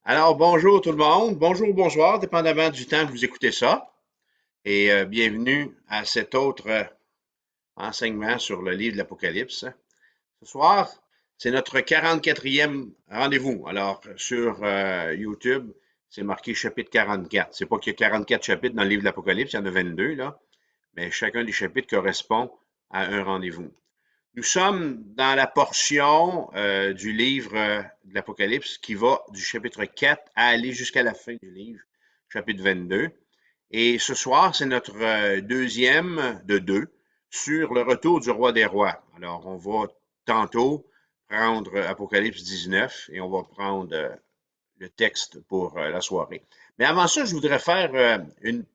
Alors, bonjour tout le monde. Bonjour, bonsoir, dépendamment du temps que vous écoutez ça. Et bienvenue à cet autre enseignement sur le livre de l'Apocalypse. Ce soir, c'est notre 44e rendez-vous. Alors, sur YouTube, c'est marqué chapitre 44. C'est pas qu'il y a 44 chapitres dans le livre de l'Apocalypse, il y en a 22 là, mais chacun des chapitres correspond à un rendez-vous. Nous sommes dans la portion du livre de l'Apocalypse qui va du chapitre 4 à aller jusqu'à la fin du livre, chapitre 22. Et ce soir, c'est notre deuxième de deux sur le retour du roi des rois. Alors, on va tantôt prendre Apocalypse 19 et on va prendre le texte pour la soirée. Mais avant ça, je voudrais faire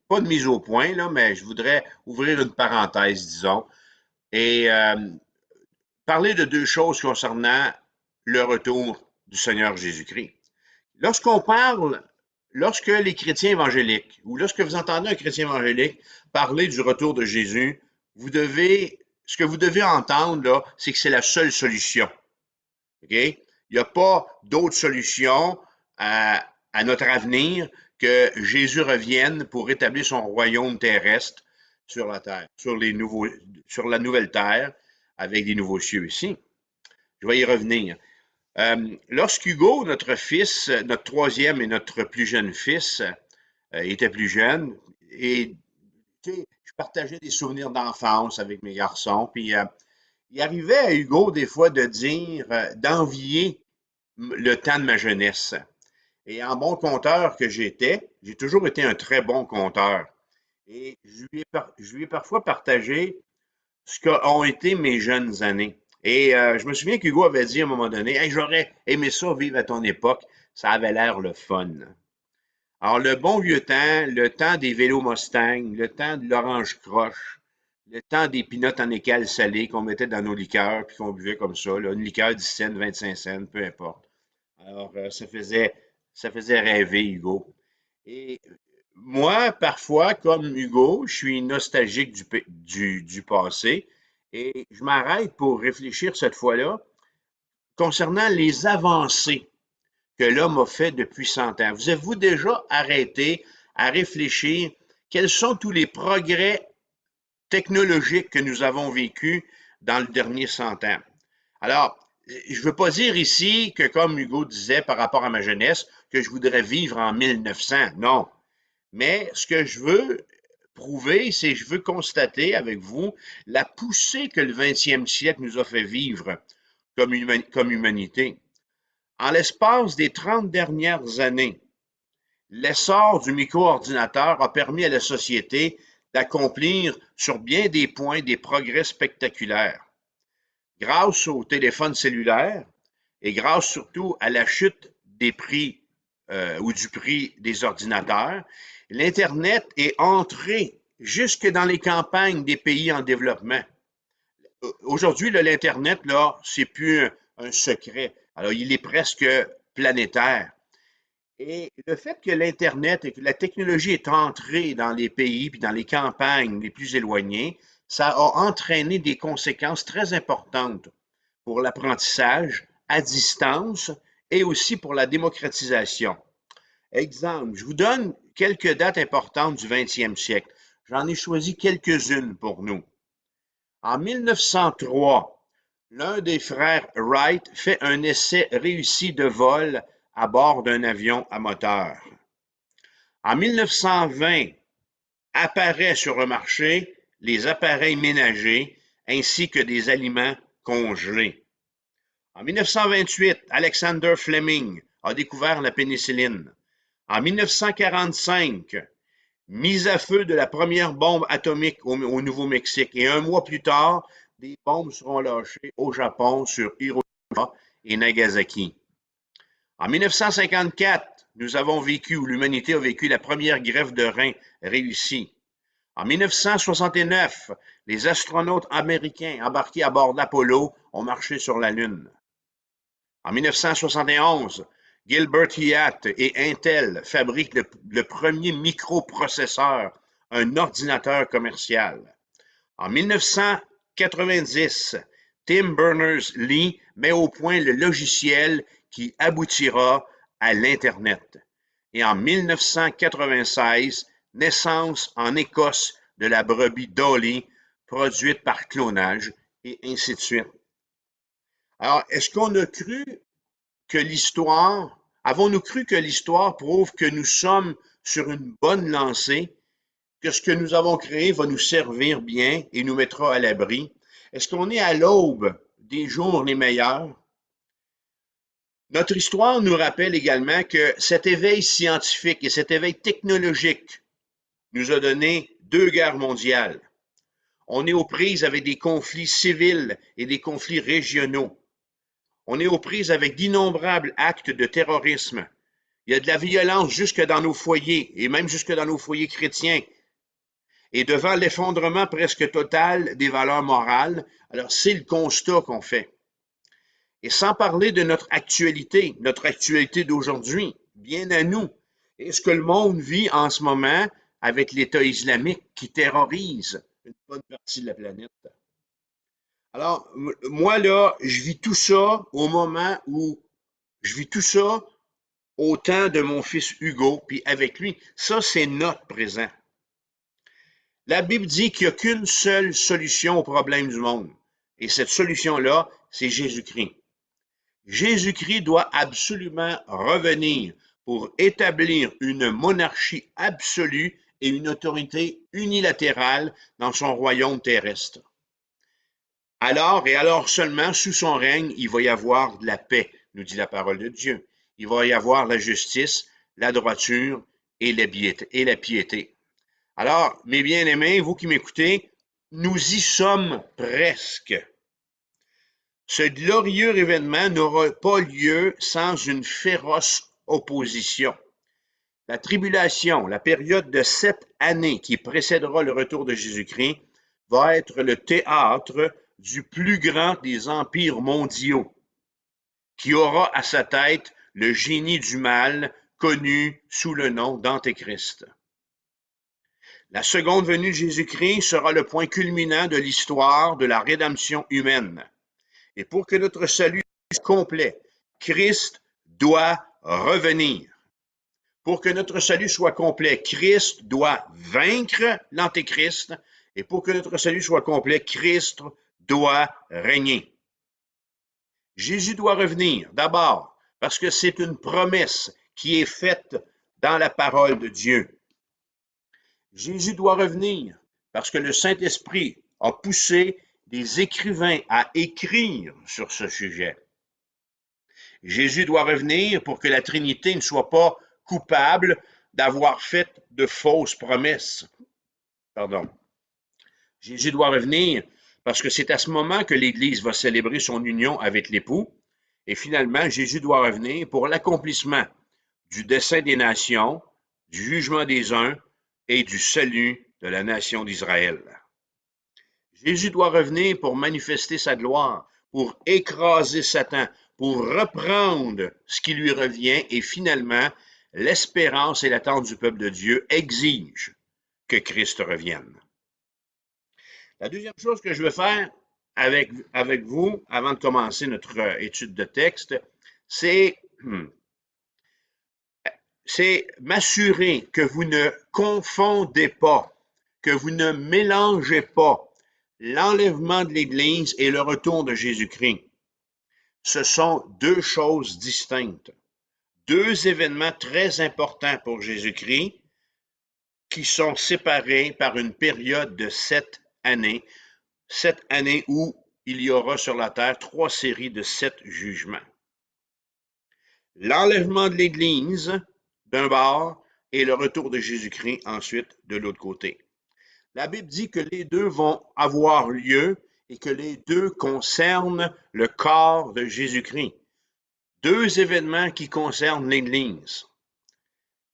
pas de mise au point, là, mais je voudrais ouvrir une parenthèse, disons, et parler de deux choses concernant le retour du Seigneur Jésus-Christ. Lorsqu'on parle, lorsque les chrétiens évangéliques, ou lorsque vous entendez un chrétien évangélique parler du retour de Jésus, ce que vous devez entendre, là, c'est que c'est la seule solution. OK? Il n'y a pas d'autre solution à notre avenir que Jésus revienne pour établir son royaume terrestre sur la terre, sur la nouvelle terre, avec des nouveaux cieux ici. Je vais y revenir. Lorsqu'Hugo, notre fils, notre troisième et notre plus jeune fils, était plus jeune, et tu sais, je partageais des souvenirs d'enfance avec mes garçons, puis il arrivait à Hugo des fois de dire, d'envier le temps de ma jeunesse. Et en bon conteur que j'étais, j'ai toujours été un très bon conteur. Et je lui ai parfois partagé ce qu'ont été mes jeunes années. Et je me souviens qu'Hugo avait dit à un moment donné, hey, j'aurais aimé ça vivre à ton époque, ça avait l'air le fun. Alors, le bon vieux temps, le temps des vélos Mustang, le temps de l'orange croche, le temps des pinottes en écale salées qu'on mettait dans nos liqueurs puis qu'on buvait comme ça, là, une liqueur 10 cents, 25 cents, peu importe. Alors, ça faisait rêver, Hugo. Et moi, parfois, comme Hugo, je suis nostalgique du passé et je m'arrête pour réfléchir cette fois-là concernant les avancées que l'homme a fait depuis 100 ans. Vous avez-vous déjà arrêté à réfléchir quels sont tous les progrès technologiques que nous avons vécus dans le dernier 100 ans? Alors, je ne veux pas dire ici que, comme Hugo disait par rapport à ma jeunesse, que je voudrais vivre en 1900. Non. Mais ce que je veux prouver, c'est que je veux constater avec vous la poussée que le 20e siècle nous a fait vivre comme humanité. En l'espace des 30 dernières années, l'essor du micro-ordinateur a permis à la société d'accomplir sur bien des points des progrès spectaculaires. Grâce au téléphone cellulaire et grâce surtout à la chute des prix ou du prix des ordinateurs, l'Internet est entré jusque dans les campagnes des pays en développement. Aujourd'hui, l'Internet, là, c'est plus un secret. Alors, il est presque planétaire. Et le fait que l'Internet et que la technologie est entrée dans les pays puis dans les campagnes les plus éloignées, ça a entraîné des conséquences très importantes pour l'apprentissage à distance et aussi pour la démocratisation. Exemple, je vous donne quelques dates importantes du 20e siècle. J'en ai choisi quelques-unes pour nous. En 1903, l'un des frères Wright fait un essai réussi de vol à bord d'un avion à moteur. En 1920, apparaît sur le marché les appareils ménagers ainsi que des aliments congelés. En 1928, Alexander Fleming a découvert la pénicilline. En 1945, mise à feu de la première bombe atomique au Nouveau-Mexique. Et un mois plus tard, des bombes seront lâchées au Japon sur Hiroshima et Nagasaki. En 1954, nous avons vécu, ou l'humanité a vécu, la première greffe de rein réussie. En 1969, les astronautes américains embarqués à bord d'Apollo ont marché sur la Lune. En 1971, Gilbert Hiatt et Intel fabriquent le premier microprocesseur, un ordinateur commercial. En 1990, Tim Berners-Lee met au point le logiciel qui aboutira à l'Internet. Et en 1996, naissance en Écosse de la brebis Dolly, produite par clonage, et ainsi de suite. Alors, est-ce qu'on a cru que l'histoire, avons-nous cru que l'histoire prouve que nous sommes sur une bonne lancée, que ce que nous avons créé va nous servir bien et nous mettra à l'abri? Est-ce qu'on est à l'aube des jours les meilleurs? Notre histoire nous rappelle également que cet éveil scientifique et cet éveil technologique nous a donné 2 guerres mondiales. On est aux prises avec des conflits civils et des conflits régionaux. On est aux prises avec d'innombrables actes de terrorisme. Il y a de la violence jusque dans nos foyers et même jusque dans nos foyers chrétiens. Et devant l'effondrement presque total des valeurs morales, alors c'est le constat qu'on fait. Et sans parler de notre actualité d'aujourd'hui, bien à nous, et ce que le monde vit en ce moment avec l'État islamique qui terrorise une bonne partie de la planète. Alors, moi, là, je vis tout ça au moment où je vis tout ça au temps de mon fils Hugo, puis avec lui. Ça, c'est notre présent. La Bible dit qu'il n'y a qu'une seule solution aux problèmes du monde. Et cette solution-là, c'est Jésus-Christ. Jésus-Christ doit absolument revenir pour établir une monarchie absolue et une autorité unilatérale dans son royaume terrestre. Alors et alors seulement, sous son règne, il va y avoir de la paix, nous dit la parole de Dieu. Il va y avoir la justice, la droiture et la piété. Alors, mes bien-aimés, vous qui m'écoutez, nous y sommes presque. Ce glorieux événement n'aura pas lieu sans une féroce opposition. La tribulation, la période de 7 années qui précédera le retour de Jésus-Christ, va être le théâtre du plus grand des empires mondiaux, qui aura à sa tête le génie du mal connu sous le nom d'Antéchrist. La seconde venue de Jésus-Christ sera le point culminant de l'histoire de la rédemption humaine. Et pour que notre salut soit complet, Christ doit revenir. Pour que notre salut soit complet, Christ doit vaincre l'Antéchrist. Et pour que notre salut soit complet, Christ doit régner. Jésus doit revenir, d'abord, parce que c'est une promesse qui est faite dans la parole de Dieu. Jésus doit revenir, parce que le Saint-Esprit a poussé des écrivains à écrire sur ce sujet. Jésus doit revenir pour que la Trinité ne soit pas coupable d'avoir fait de fausses promesses. Pardon. Jésus doit revenir parce que c'est à ce moment que l'Église va célébrer son union avec l'époux. Et finalement, Jésus doit revenir pour l'accomplissement du dessein des nations, du jugement des uns et du salut de la nation d'Israël. Jésus doit revenir pour manifester sa gloire, pour écraser Satan, pour reprendre ce qui lui revient et finalement, l'espérance et l'attente du peuple de Dieu exigent que Christ revienne. La deuxième chose que je veux faire avec vous, avant de commencer notre étude de texte, c'est m'assurer que vous ne confondez pas, que vous ne mélangez pas l'enlèvement de l'Église et le retour de Jésus-Christ. Ce sont 2 choses distinctes, 2 événements très importants pour Jésus-Christ qui sont séparés par une période de 7 années où il y aura sur la terre 3 séries de 7 jugements. L'enlèvement de l'Église d'un bord et le retour de Jésus-Christ ensuite de l'autre côté. La Bible dit que les 2 vont avoir lieu et que les 2 concernent le corps de Jésus-Christ. 2 événements qui concernent l'Église.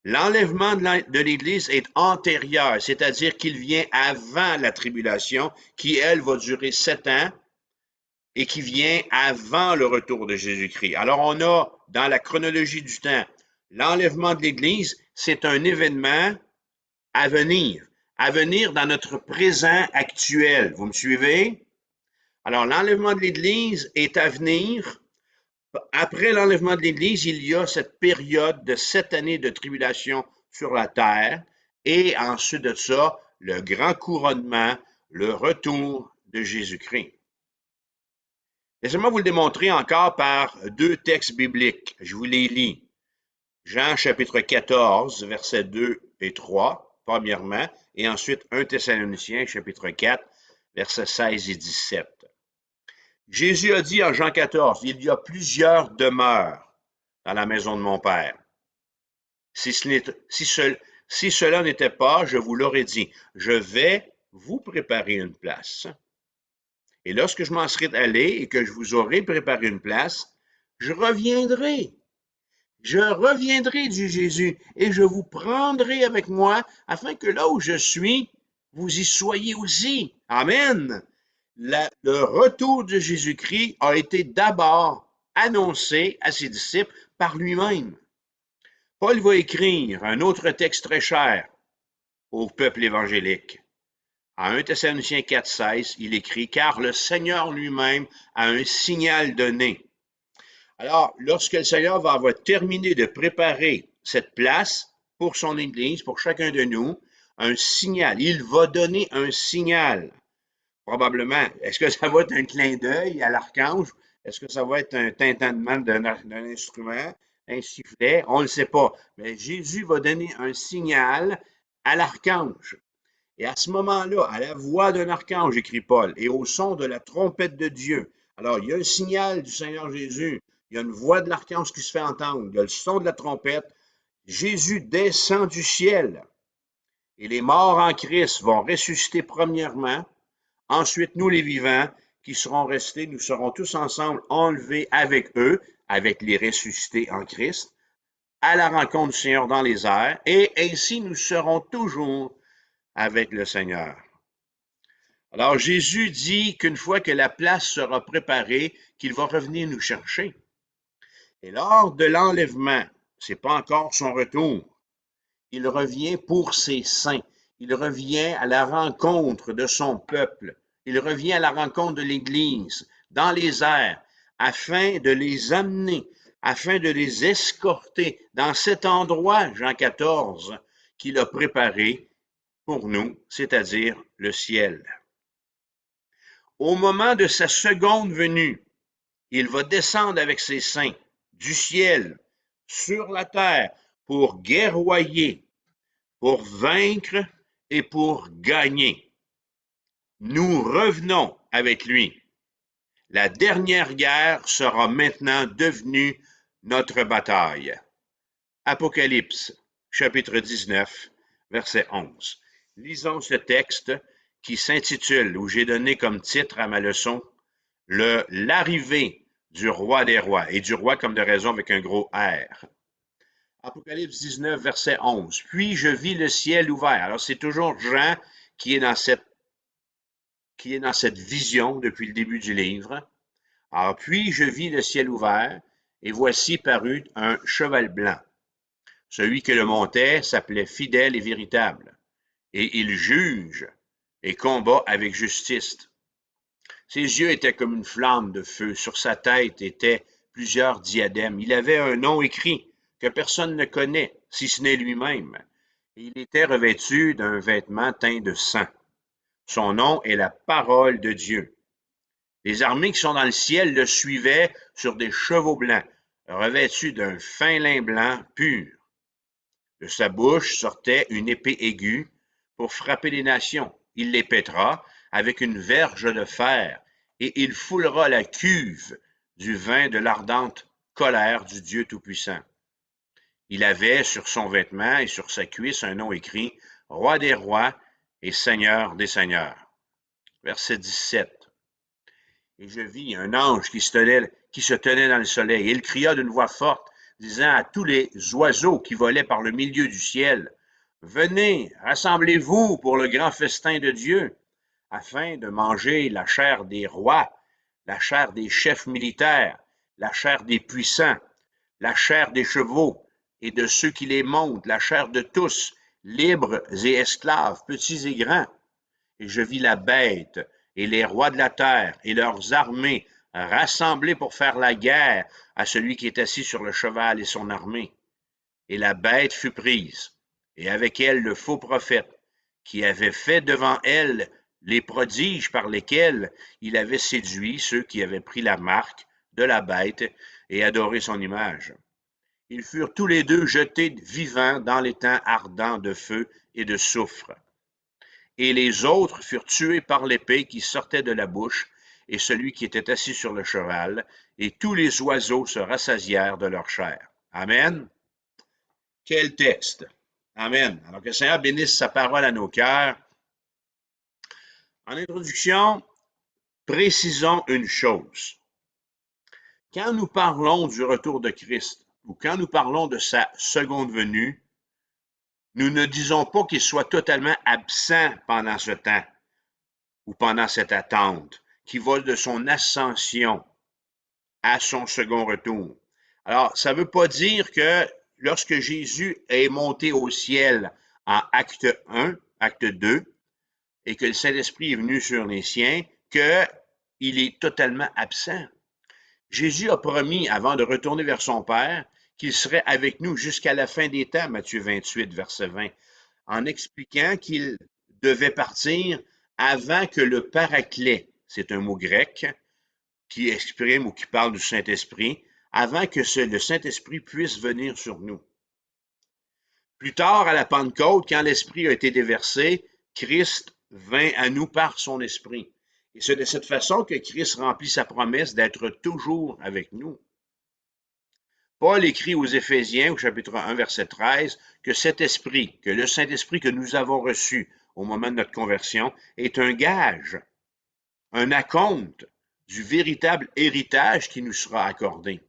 L'enlèvement de l'Église est antérieur, c'est-à-dire qu'il vient avant la tribulation, qui, elle, va durer 7 ans et qui vient avant le retour de Jésus-Christ. Alors, on a, dans la chronologie du temps, l'enlèvement de l'Église, c'est un événement à venir dans notre présent actuel. Vous me suivez? Alors, l'enlèvement de l'Église est à venir Après l'enlèvement de l'Église, il y a cette période de 7 années de tribulation sur la terre et ensuite de ça, le grand couronnement, le retour de Jésus-Christ. Laissez-moi vous le démontrer encore par 2 textes bibliques. Je vous les lis. Jean chapitre 14, versets 2 et 3, premièrement, et ensuite 1 Thessaloniciens chapitre 4, versets 16 et 17. Jésus a dit en Jean 14, il y a plusieurs demeures dans la maison de mon Père. Si cela n'était pas, je vous l'aurais dit, je vais vous préparer une place. Et lorsque je m'en serai allé et que je vous aurai préparé une place, je reviendrai. Je reviendrai, dit Jésus, et je vous prendrai avec moi, afin que là où je suis, vous y soyez aussi. Amen. Le retour de Jésus-Christ a été d'abord annoncé à ses disciples par lui-même. Paul va écrire un autre texte très cher au peuple évangélique. En 1 Thessaloniciens 4,16, il écrit « Car le Seigneur lui-même a un signal donné. » Alors, lorsque le Seigneur va avoir terminé de préparer cette place pour son Église, pour chacun de nous, un signal, il va donner un signal. Probablement, est-ce que ça va être un clin d'œil à l'archange? Est-ce que ça va être un tintement d'un instrument, un sifflet? On ne le sait pas. Mais Jésus va donner un signal à l'archange. Et à ce moment-là, à la voix d'un archange, écrit Paul, et au son de la trompette de Dieu. Alors, il y a un signal du Seigneur Jésus. Il y a une voix de l'archange qui se fait entendre. Il y a le son de la trompette. Jésus descend du ciel. Et les morts en Christ vont ressusciter premièrement. Ensuite, nous les vivants qui serons restés, nous serons tous ensemble enlevés avec eux, avec les ressuscités en Christ, à la rencontre du Seigneur dans les airs. Et ainsi, nous serons toujours avec le Seigneur. Alors Jésus dit qu'une fois que la place sera préparée, qu'il va revenir nous chercher. Et lors de l'enlèvement, ce n'est pas encore son retour. Il revient pour ses saints. Il revient à la rencontre de son peuple. Il revient à la rencontre de l'Église dans les airs afin de les amener, afin de les escorter dans cet endroit, Jean 14, qu'il a préparé pour nous, c'est-à-dire le ciel. Au moment de sa seconde venue, il va descendre avec ses saints du ciel sur la terre pour guerroyer, pour vaincre et pour gagner. Nous revenons avec lui. La dernière guerre sera maintenant devenue notre bataille. Apocalypse, chapitre 19, verset 11. Lisons ce texte qui s'intitule, où j'ai donné comme titre à ma leçon, l'arrivée du roi des rois, et du roi comme de raison avec un gros R. Apocalypse 19, verset 11. Puis je vis le ciel ouvert. Alors c'est toujours Jean qui est dans cette vision depuis le début du livre. Alors puis je vis le ciel ouvert, et voici parut un cheval blanc. Celui qui le montait s'appelait fidèle et véritable, et il juge et combat avec justice. Ses yeux étaient comme une flamme de feu, sur sa tête étaient plusieurs diadèmes. Il avait un nom écrit que personne ne connaît, si ce n'est lui-même. Et il était revêtu d'un vêtement teint de sang. Son nom est la parole de Dieu. Les armées qui sont dans le ciel le suivaient sur des chevaux blancs, revêtus d'un fin lin blanc pur. De sa bouche sortait une épée aiguë pour frapper les nations. Il les pètera avec une verge de fer, et il foulera la cuve du vin de l'ardente colère du Dieu Tout-Puissant. Il avait sur son vêtement et sur sa cuisse un nom écrit « Roi des rois et Seigneur des seigneurs ». Verset 17. Et je vis un ange qui se tenait dans le soleil. Il cria d'une voix forte, disant à tous les oiseaux qui volaient par le milieu du ciel, « Venez, rassemblez-vous pour le grand festin de Dieu, afin de manger la chair des rois, la chair des chefs militaires, la chair des puissants, la chair des chevaux et de ceux qui les montent, la chair de tous, libres et esclaves, petits et grands. Et je vis la bête et les rois de la terre et leurs armées rassemblés pour faire la guerre à celui qui est assis sur le cheval et son armée. Et la bête fut prise, et avec elle le faux prophète, qui avait fait devant elle les prodiges par lesquels il avait séduit ceux qui avaient pris la marque de la bête et adoré son image. Ils furent tous les deux jetés vivants dans l'étang ardent de feu et de soufre. Et les autres furent tués par l'épée qui sortait de la bouche, et celui qui était assis sur le cheval, et tous les oiseaux se rassasièrent de leur chair. Amen. Quel texte! Amen. Alors que le Seigneur bénisse sa parole à nos cœurs. En introduction, précisons une chose. Quand nous parlons du retour de Christ, ou quand nous parlons de sa seconde venue, nous ne disons pas qu'il soit totalement absent pendant ce temps ou pendant cette attente, qui va de son ascension à son second retour. Alors, ça ne veut pas dire que lorsque Jésus est monté au ciel en acte 1, acte 2, et que le Saint-Esprit est venu sur les siens, qu'il est totalement absent. Jésus a promis, avant de retourner vers son Père, qu'il serait avec nous jusqu'à la fin des temps, Matthieu 28, verset 20, en expliquant qu'il devait partir avant que le Paraclet, c'est un mot grec qui exprime ou qui parle du Saint-Esprit, avant que le Saint-Esprit puisse venir sur nous. Plus tard, à la Pentecôte, quand l'Esprit a été déversé, Christ vint à nous par son Esprit. Et c'est de cette façon que Christ remplit sa promesse d'être toujours avec nous. Paul écrit aux Éphésiens, au chapitre 1, verset 13, que cet Esprit, que le Saint-Esprit que nous avons reçu au moment de notre conversion, est un gage, un acompte du véritable héritage qui nous sera accordé.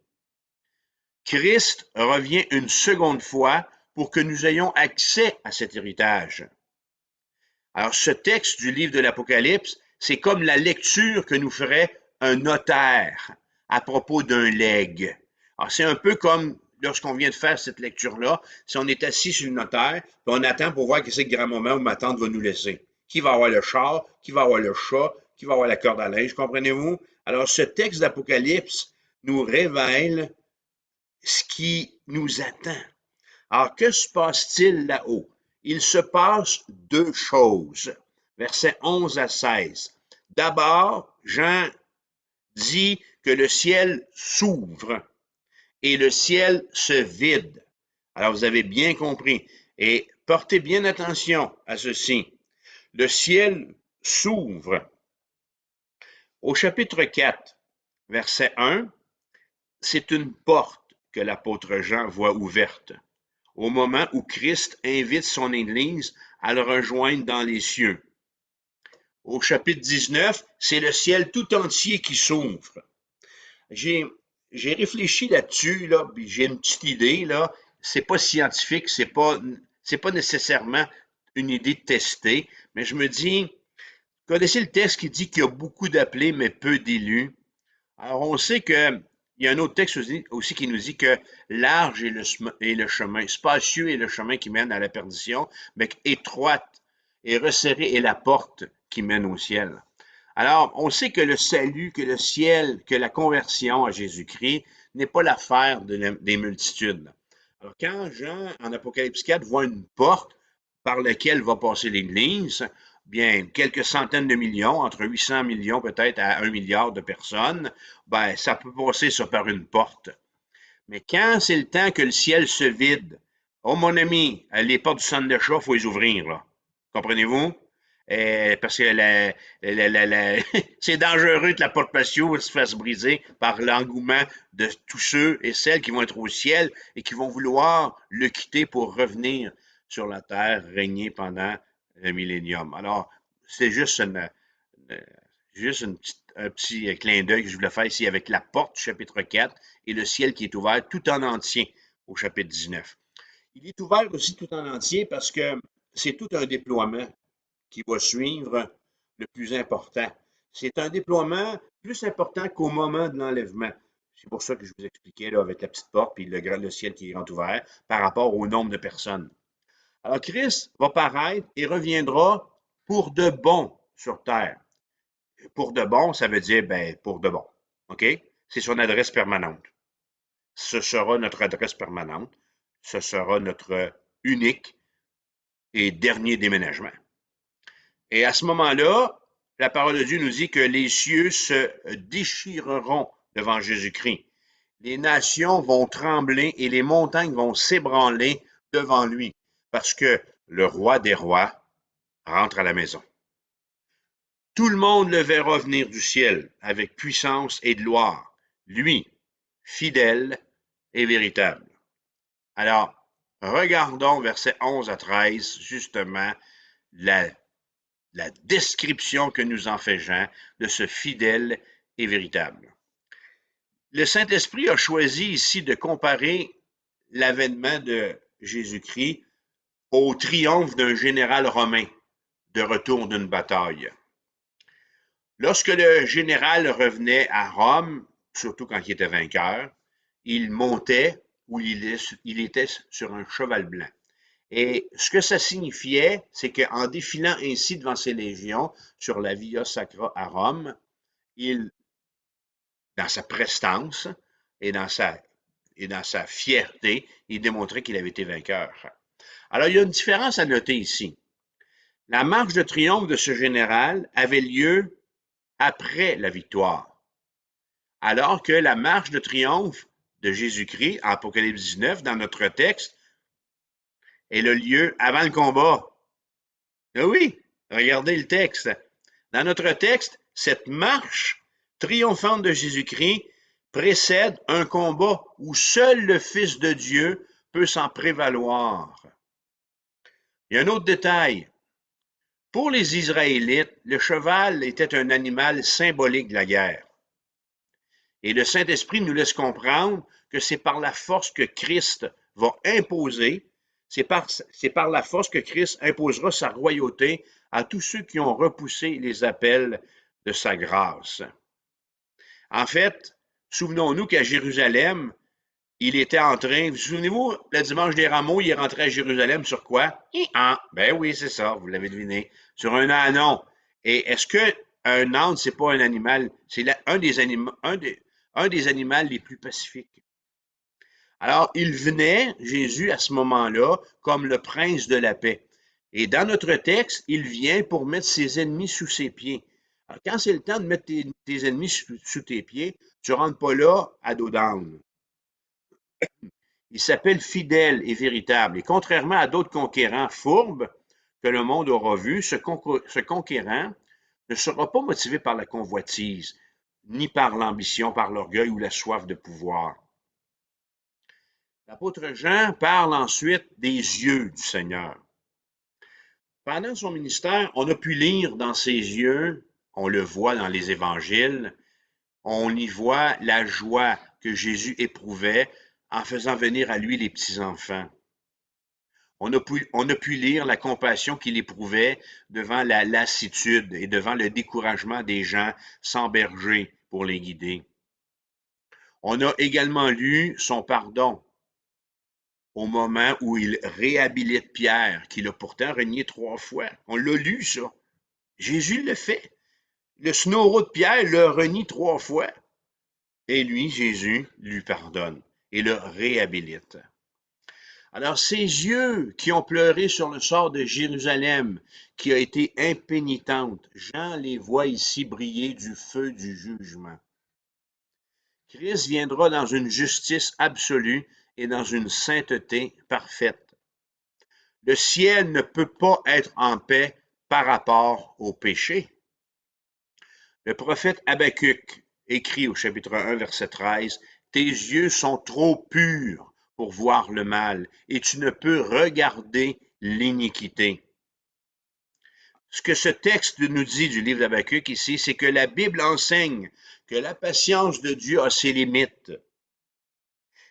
Christ revient une seconde fois pour que nous ayons accès à cet héritage. Alors, ce texte du livre de l'Apocalypse, c'est comme la lecture que nous ferait un notaire à propos d'un legs. Alors, c'est un peu comme lorsqu'on vient de faire cette lecture-là, si on est assis sur le notaire, puis on attend pour voir qu'est-ce que grand-maman ou ma tante va nous laisser. Qui va avoir le char, qui va avoir le chat, qui va avoir la corde à linge, comprenez-vous? Alors, ce texte d'Apocalypse nous révèle ce qui nous attend. Alors, que se passe-t-il là-haut? Il se passe deux choses. Versets 11 à 16. D'abord, Jean dit que le ciel s'ouvre et le ciel se vide. Alors, vous avez bien compris. Et portez bien attention à ceci. Le ciel s'ouvre. Au chapitre 4, verset 1, c'est une porte que l'apôtre Jean voit ouverte au moment où Christ invite son Église à le rejoindre dans les cieux. Au chapitre 19, c'est le ciel tout entier qui s'ouvre. J'ai réfléchi là-dessus, là, puis j'ai une petite idée, là. C'est pas scientifique, c'est pas nécessairement une idée de tester, mais je me dis, connaissez le texte qui dit qu'il y a beaucoup d'appelés, mais peu d'élus. Alors, on sait que il y a un autre texte aussi qui nous dit que large est le chemin, spacieux est le chemin qui mène à la perdition, mais étroite et resserrée est la porte qui mène au ciel. Alors, on sait que le salut, que le ciel, que la conversion à Jésus-Christ n'est pas l'affaire des multitudes. Alors, quand Jean, en Apocalypse 4, voit une porte par laquelle va passer l'Église, bien, quelques centaines de millions, entre 800 millions peut-être à 1 milliard de personnes, ben, ça peut passer ça par une porte. Mais quand c'est le temps que le ciel se vide, oh mon ami, les portes du centre d'achat, il faut les ouvrir, là. Comprenez-vous? Parce que c'est dangereux que la porte patio se fasse briser par l'engouement de tous ceux et celles qui vont être au ciel et qui vont vouloir le quitter pour revenir sur la terre, régner pendant le millénium. Alors, c'est juste un petit clin d'œil que je voulais faire ici avec la porte du chapitre 4 et le ciel qui est ouvert tout en entier au chapitre 19. Il est ouvert aussi tout en entier parce que c'est tout un déploiement qui va suivre le plus important. C'est un déploiement plus important qu'au moment de l'enlèvement. C'est pour ça que je vous expliquais là, avec la petite porte puis le ciel qui est grand ouvert par rapport au nombre de personnes. Alors, Christ va paraître et reviendra pour de bon sur terre. Pour de bon, ça veut dire, ben, pour de bon. OK? C'est son adresse permanente. Ce sera notre adresse permanente. Ce sera notre unique et dernier déménagement. Et à ce moment-là, la parole de Dieu nous dit que les cieux se déchireront devant Jésus-Christ. Les nations vont trembler et les montagnes vont s'ébranler devant lui, parce que le roi des rois rentre à la maison. Tout le monde le verra venir du ciel avec puissance et gloire, lui, fidèle et véritable. Alors, regardons versets 11 à 13, justement, la, la description que nous en fait Jean de ce fidèle et véritable. Le Saint-Esprit a choisi ici de comparer l'avènement de Jésus-Christ au triomphe d'un général romain de retour d'une bataille. Lorsque le général revenait à Rome, surtout quand il était vainqueur, il montait ou il était sur un cheval blanc. Et ce que ça signifiait, c'est qu'en défilant ainsi devant ses légions sur la Via Sacra à Rome, il, dans sa prestance et dans sa fierté, il démontrait qu'il avait été vainqueur. Alors, il y a une différence à noter ici. La marche de triomphe de ce général avait lieu après la victoire, alors que la marche de triomphe de Jésus-Christ, en Apocalypse 19, dans notre texte, est le lieu avant le combat. Oui, regardez le texte. Dans notre texte, cette marche triomphante de Jésus-Christ précède un combat où seul le Fils de Dieu peut s'en prévaloir. Il y a un autre détail. Pour les Israélites, le cheval était un animal symbolique de la guerre. Et le Saint-Esprit nous laisse comprendre que c'est par la force que Christ va imposer, c'est par la force que Christ imposera sa royauté à tous ceux qui ont repoussé les appels de sa grâce. En fait, souvenons-nous qu'à Jérusalem, il était en train, vous souvenez-vous, le dimanche des Rameaux, il est rentré à Jérusalem sur quoi? Ah, ben oui, c'est ça, vous l'avez deviné, sur un ânon. Et est-ce que un âne, c'est pas un animal, c'est un des animaux les plus pacifiques. Alors, il venait, Jésus, à ce moment-là, comme le prince de la paix. Et dans notre texte, il vient pour mettre ses ennemis sous ses pieds. Alors, quand c'est le temps de mettre tes ennemis sous tes pieds, tu ne rentres pas là à dos d'âne. Il s'appelle fidèle et véritable. Et contrairement à d'autres conquérants fourbes que le monde aura vus, ce conquérant ne sera pas motivé par la convoitise, ni par l'ambition, par l'orgueil ou la soif de pouvoir. L'apôtre Jean parle ensuite des yeux du Seigneur. Pendant son ministère, on a pu lire dans ses yeux, on le voit dans les évangiles, on y voit la joie que Jésus éprouvait en faisant venir à lui les petits-enfants. On a pu lire la compassion qu'il éprouvait devant la lassitude et devant le découragement des gens sans berger pour les guider. On a également lu son pardon au moment où il réhabilite Pierre, qui l'a pourtant renié 3 fois. On l'a lu, ça. Jésus le fait. Le snoreau de Pierre le renie 3 fois. Et lui, Jésus, lui pardonne et le réhabilite. Alors, ces yeux qui ont pleuré sur le sort de Jérusalem, qui a été impénitente, Jean les voit ici briller du feu du jugement. Christ viendra dans une justice absolue et dans une sainteté parfaite. Le ciel ne peut pas être en paix par rapport au péché. Le prophète Habakkuk écrit au chapitre 1, verset 13, « Tes yeux sont trop purs pour voir le mal, et tu ne peux regarder l'iniquité. » Ce que ce texte nous dit du livre d'Habakkuk ici, c'est que la Bible enseigne que la patience de Dieu a ses limites.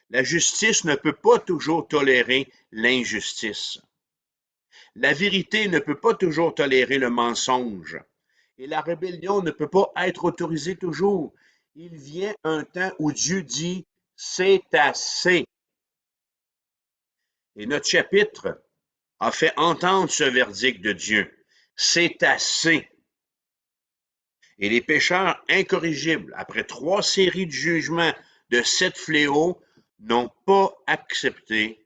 La justice ne peut pas toujours tolérer l'injustice. La vérité ne peut pas toujours tolérer le mensonge. Et la rébellion ne peut pas être autorisée toujours. Il vient un temps où Dieu dit « c'est assez ». Et notre chapitre a fait entendre ce verdict de Dieu. C'est assez. Et les pécheurs incorrigibles, après 3 séries de jugements de 7 fléaux, n'ont pas accepté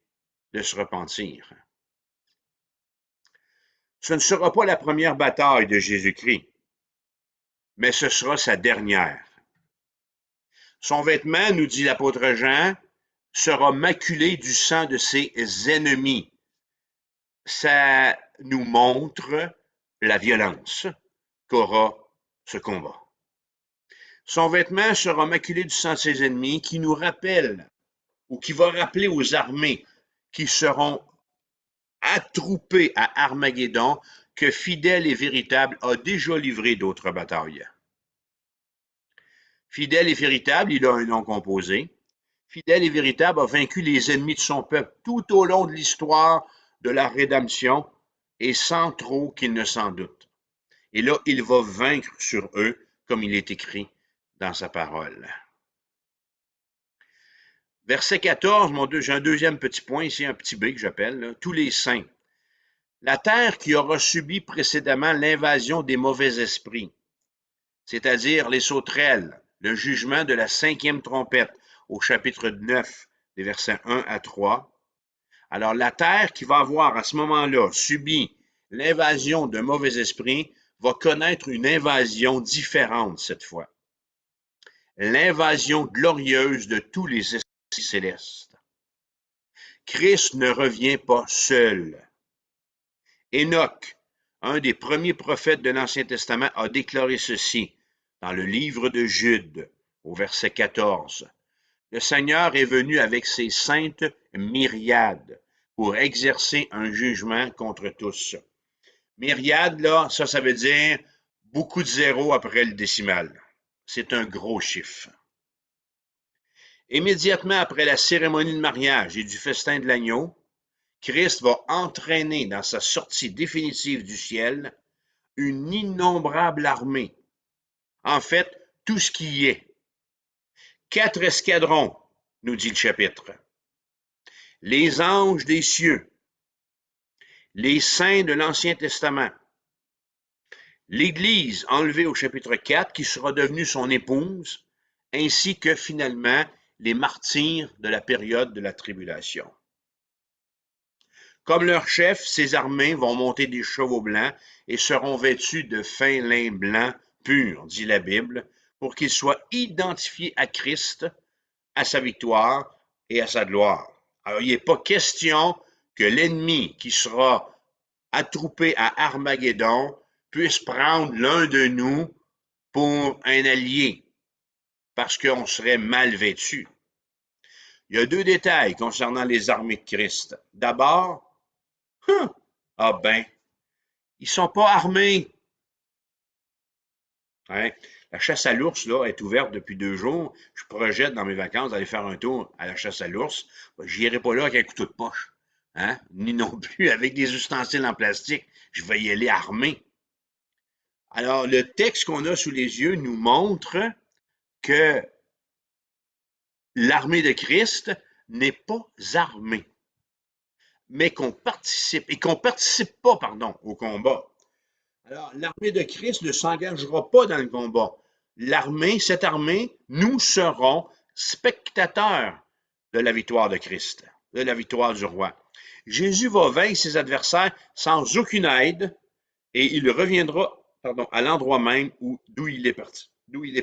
de se repentir. Ce ne sera pas la première bataille de Jésus-Christ, mais ce sera sa dernière. Son vêtement, nous dit l'apôtre Jean, sera maculé du sang de ses ennemis. Ça nous montre la violence qu'aura ce combat. Son vêtement sera maculé du sang de ses ennemis, qui nous rappelle, ou qui va rappeler aux armées qui seront attroupées à Armageddon, que fidèle et véritable a déjà livré d'autres batailles. Fidèle et véritable, il a un nom composé. Fidèle et véritable a vaincu les ennemis de son peuple tout au long de l'histoire de la rédemption et sans trop qu'il ne s'en doute. Et là, il va vaincre sur eux, comme il est écrit dans sa parole. Verset 14, j'ai un deuxième petit point ici, un petit B que j'appelle, tous les saints. La terre qui aura subi précédemment l'invasion des mauvais esprits, c'est-à-dire les sauterelles, le jugement de la 5e trompette au chapitre 9, des versets 1 à 3. Alors la terre qui va avoir à ce moment-là subi l'invasion de mauvais esprits va connaître une invasion différente cette fois. L'invasion glorieuse de tous les esprits célestes. Christ ne revient pas seul. Enoch, un des premiers prophètes de l'Ancien Testament, a déclaré ceci dans le livre de Jude, au verset 14. Le Seigneur est venu avec ses saintes myriades pour exercer un jugement contre tous. Myriade, là, ça veut dire beaucoup de zéros après le décimal. C'est un gros chiffre. Immédiatement après la cérémonie de mariage et du festin de l'agneau, Christ va entraîner dans sa sortie définitive du ciel une innombrable armée. En fait, tout ce qui y est. 4 escadrons, nous dit le chapitre. Les anges des cieux, les saints de l'Ancien Testament, l'Église enlevée au chapitre 4 qui sera devenue son épouse, ainsi que finalement les martyrs de la période de la tribulation. Comme leur chef, ces armées vont monter des chevaux blancs et seront vêtus de fin lin blanc pur, dit la Bible, pour qu'ils soient identifiés à Christ, à sa victoire et à sa gloire. Alors, il n'est pas question que l'ennemi qui sera attroupé à Armageddon puisse prendre l'un de nous pour un allié, parce qu'on serait mal vêtu. Il y a 2 détails concernant les armées de Christ. D'abord, ah ben, ils sont pas armés. Hein? La chasse à l'ours là, est ouverte depuis 2 jours. Je projette dans mes vacances d'aller faire un tour à la chasse à l'ours. Je n'irai pas là avec un couteau de poche. Hein? Ni non plus avec des ustensiles en plastique. Je vais y aller armé. Alors, le texte qu'on a sous les yeux nous montre que l'armée de Christ n'est pas armée, mais qu'on participe, et qu'on participe pas, pardon, au combat. Alors, l'armée de Christ ne s'engagera pas dans le combat. Cette armée, nous serons spectateurs de la victoire de Christ, de la victoire du roi. Jésus va vaincre ses adversaires sans aucune aide et il reviendra, à l'endroit même d'où il est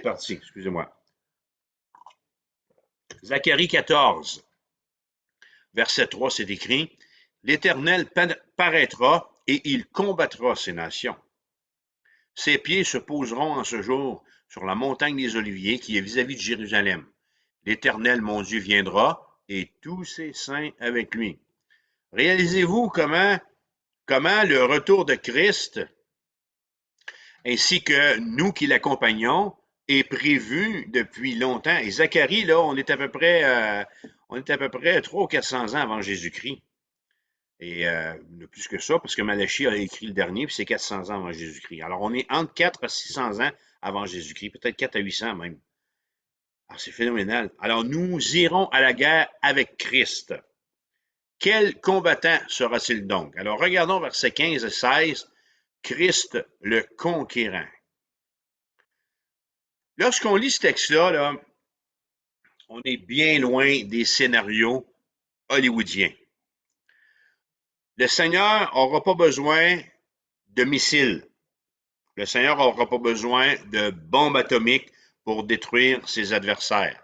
parti. Excusez-moi. Zacharie 14, verset 3, c'est écrit, « L'Éternel paraîtra et il combattra ces nations. Ses pieds se poseront en ce jour sur la montagne des Oliviers qui est vis-à-vis de Jérusalem. L'Éternel, mon Dieu, viendra et tous ses saints avec lui. » Réalisez-vous comment le retour de Christ, ainsi que nous qui l'accompagnons, est prévu depuis longtemps. Et Zacharie, là, on est à peu près 300 ou 400 ans avant Jésus-Christ. Et plus que ça, parce que Malachie a écrit le dernier, puis c'est 400 ans avant Jésus-Christ. Alors, on est entre 4 à 600 ans avant Jésus-Christ, peut-être 4 à 800 même. Alors, c'est phénoménal. Alors, nous irons à la guerre avec Christ. Quel combattant sera-t-il donc? Alors, regardons versets 15 et 16. Christ le conquérant. Lorsqu'on lit ce texte-là, là, on est bien loin des scénarios hollywoodiens. Le Seigneur n'aura pas besoin de missiles. Le Seigneur n'aura pas besoin de bombes atomiques pour détruire ses adversaires.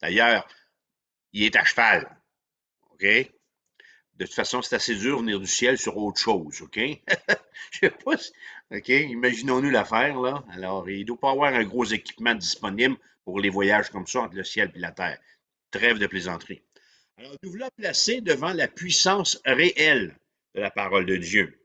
D'ailleurs, il est à cheval. OK? De toute façon, c'est assez dur de venir du ciel sur autre chose. OK? Je sais pas si... OK? Imaginons-nous l'affaire, là. Alors, il ne doit pas avoir un gros équipement disponible pour les voyages comme ça entre le ciel et la terre. Trêve de plaisanterie. Alors, nous voilà placés devant la puissance réelle de la parole de Dieu.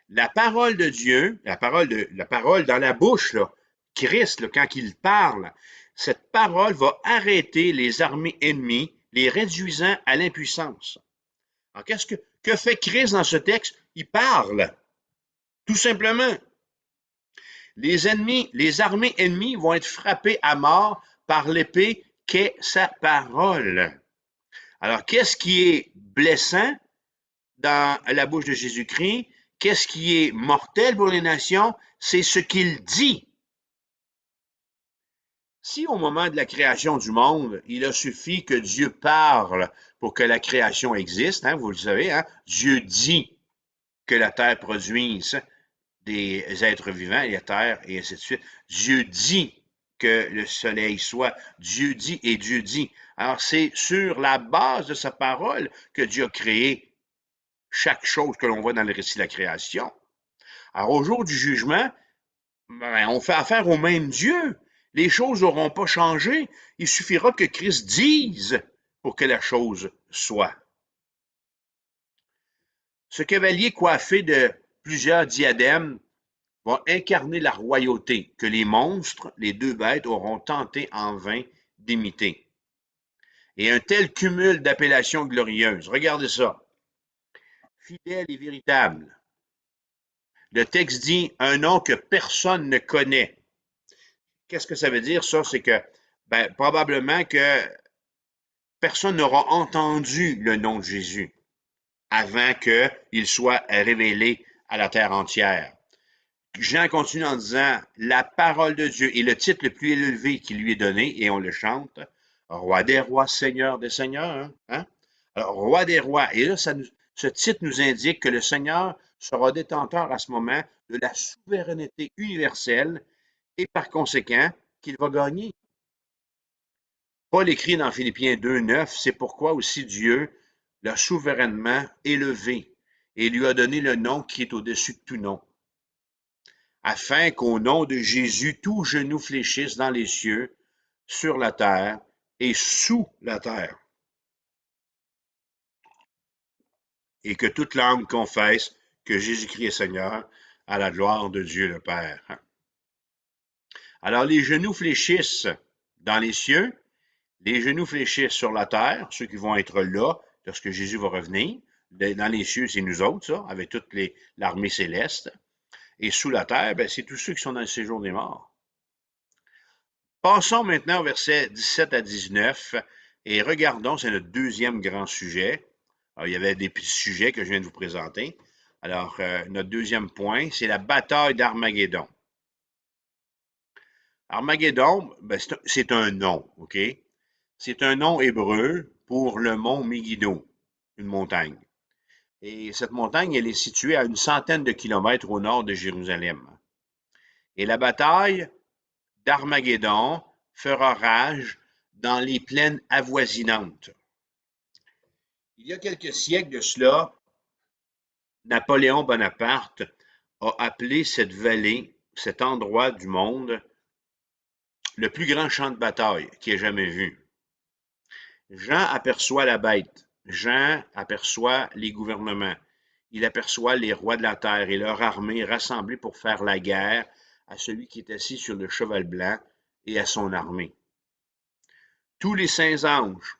La parole de Dieu, la parole dans la bouche, là, Christ, là, quand il parle, cette parole va arrêter les armées ennemies, les réduisant à l'impuissance. Alors, que fait Christ dans ce texte? Il parle, tout simplement. Les armées ennemies vont être frappées à mort par l'épée qu'est sa parole. Alors, qu'est-ce qui est blessant dans la bouche de Jésus-Christ? Qu'est-ce qui est mortel pour les nations? C'est ce qu'il dit. Si au moment de la création du monde, il a suffi que Dieu parle pour que la création existe, hein, vous le savez, hein, Dieu dit que la terre produise des êtres vivants, et la terre, et ainsi de suite. Dieu dit que le soleil soit. Dieu dit et Dieu dit. Alors, c'est sur la base de sa parole que Dieu a créé chaque chose que l'on voit dans le récit de la création. Alors, au jour du jugement, ben, on fait affaire au même Dieu. Les choses n'auront pas changé. Il suffira que Christ dise pour que la chose soit. Ce cavalier coiffé de plusieurs diadèmes va incarner la royauté que les monstres, les deux bêtes, auront tenté en vain d'imiter. Et un tel cumul d'appellations glorieuses, regardez ça, fidèle et véritable. Le texte dit un nom que personne ne connaît. Qu'est-ce que ça veut dire, ça? C'est que, ben, probablement que personne n'aura entendu le nom de Jésus avant qu'il soit révélé à la terre entière. Jean continue en disant la parole de Dieu est le titre le plus élevé qui lui est donné, et on le chante. Roi des rois, Seigneur des seigneurs. Hein? Alors, roi des rois. Et là, ce titre nous indique que le Seigneur sera détenteur à ce moment de la souveraineté universelle et par conséquent qu'il va gagner. Paul écrit dans Philippiens 2,9, c'est pourquoi aussi Dieu l'a souverainement élevé et lui a donné le nom qui est au-dessus de tout nom, afin qu'au nom de Jésus, tout genou fléchisse dans les cieux, sur la terre et sous la terre, et que toute langue confesse que Jésus-Christ est Seigneur, à la gloire de Dieu le Père. Alors les genoux fléchissent dans les cieux, les genoux fléchissent sur la terre, ceux qui vont être là lorsque Jésus va revenir. Dans les cieux, c'est nous autres, ça, avec toute l'armée céleste. Et sous la terre, ben, c'est tous ceux qui sont dans le séjour des morts. Passons maintenant au verset 17 à 19 et regardons, c'est notre deuxième grand sujet. Alors, il y avait des petits sujets que je viens de vous présenter. Alors, notre deuxième point, c'est la bataille d'Armageddon. Armageddon, ben, c'est un nom, OK? C'est un nom hébreu pour le mont Megiddo, une montagne. Et cette montagne, elle est située à une centaine de kilomètres au nord de Jérusalem. Et la bataille d'Armageddon fera rage dans les plaines avoisinantes. Il y a quelques siècles de cela, Napoléon Bonaparte a appelé cette vallée, cet endroit du monde, le plus grand champ de bataille qu'il ait jamais vu. Jean aperçoit la bête, Jean aperçoit les gouvernements, il aperçoit les rois de la terre et leur armée rassemblés pour faire la guerre à celui qui est assis sur le cheval blanc et à son armée. Tous les saints anges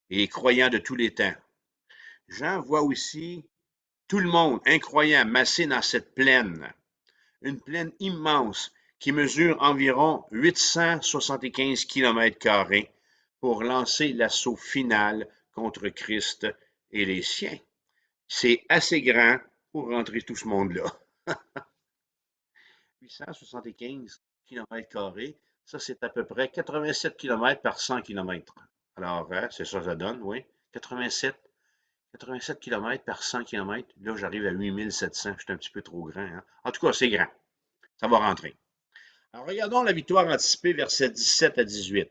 et les croyants de tous les temps. Jean voit aussi tout le monde incroyant massé dans cette plaine, une plaine immense qui mesure environ 875 km² pour lancer l'assaut final contre Christ et les siens. C'est assez grand pour rentrer tout ce monde-là. 875 km². Ça, c'est à peu près 87 km par 100 km. Alors, c'est ça, ça donne, oui. 87, 87 km par 100 km. Là, j'arrive à 8700. Je suis un petit peu trop grand, hein. En tout cas, c'est grand. Ça va rentrer. Alors, regardons la victoire anticipée, versets 17 à 18.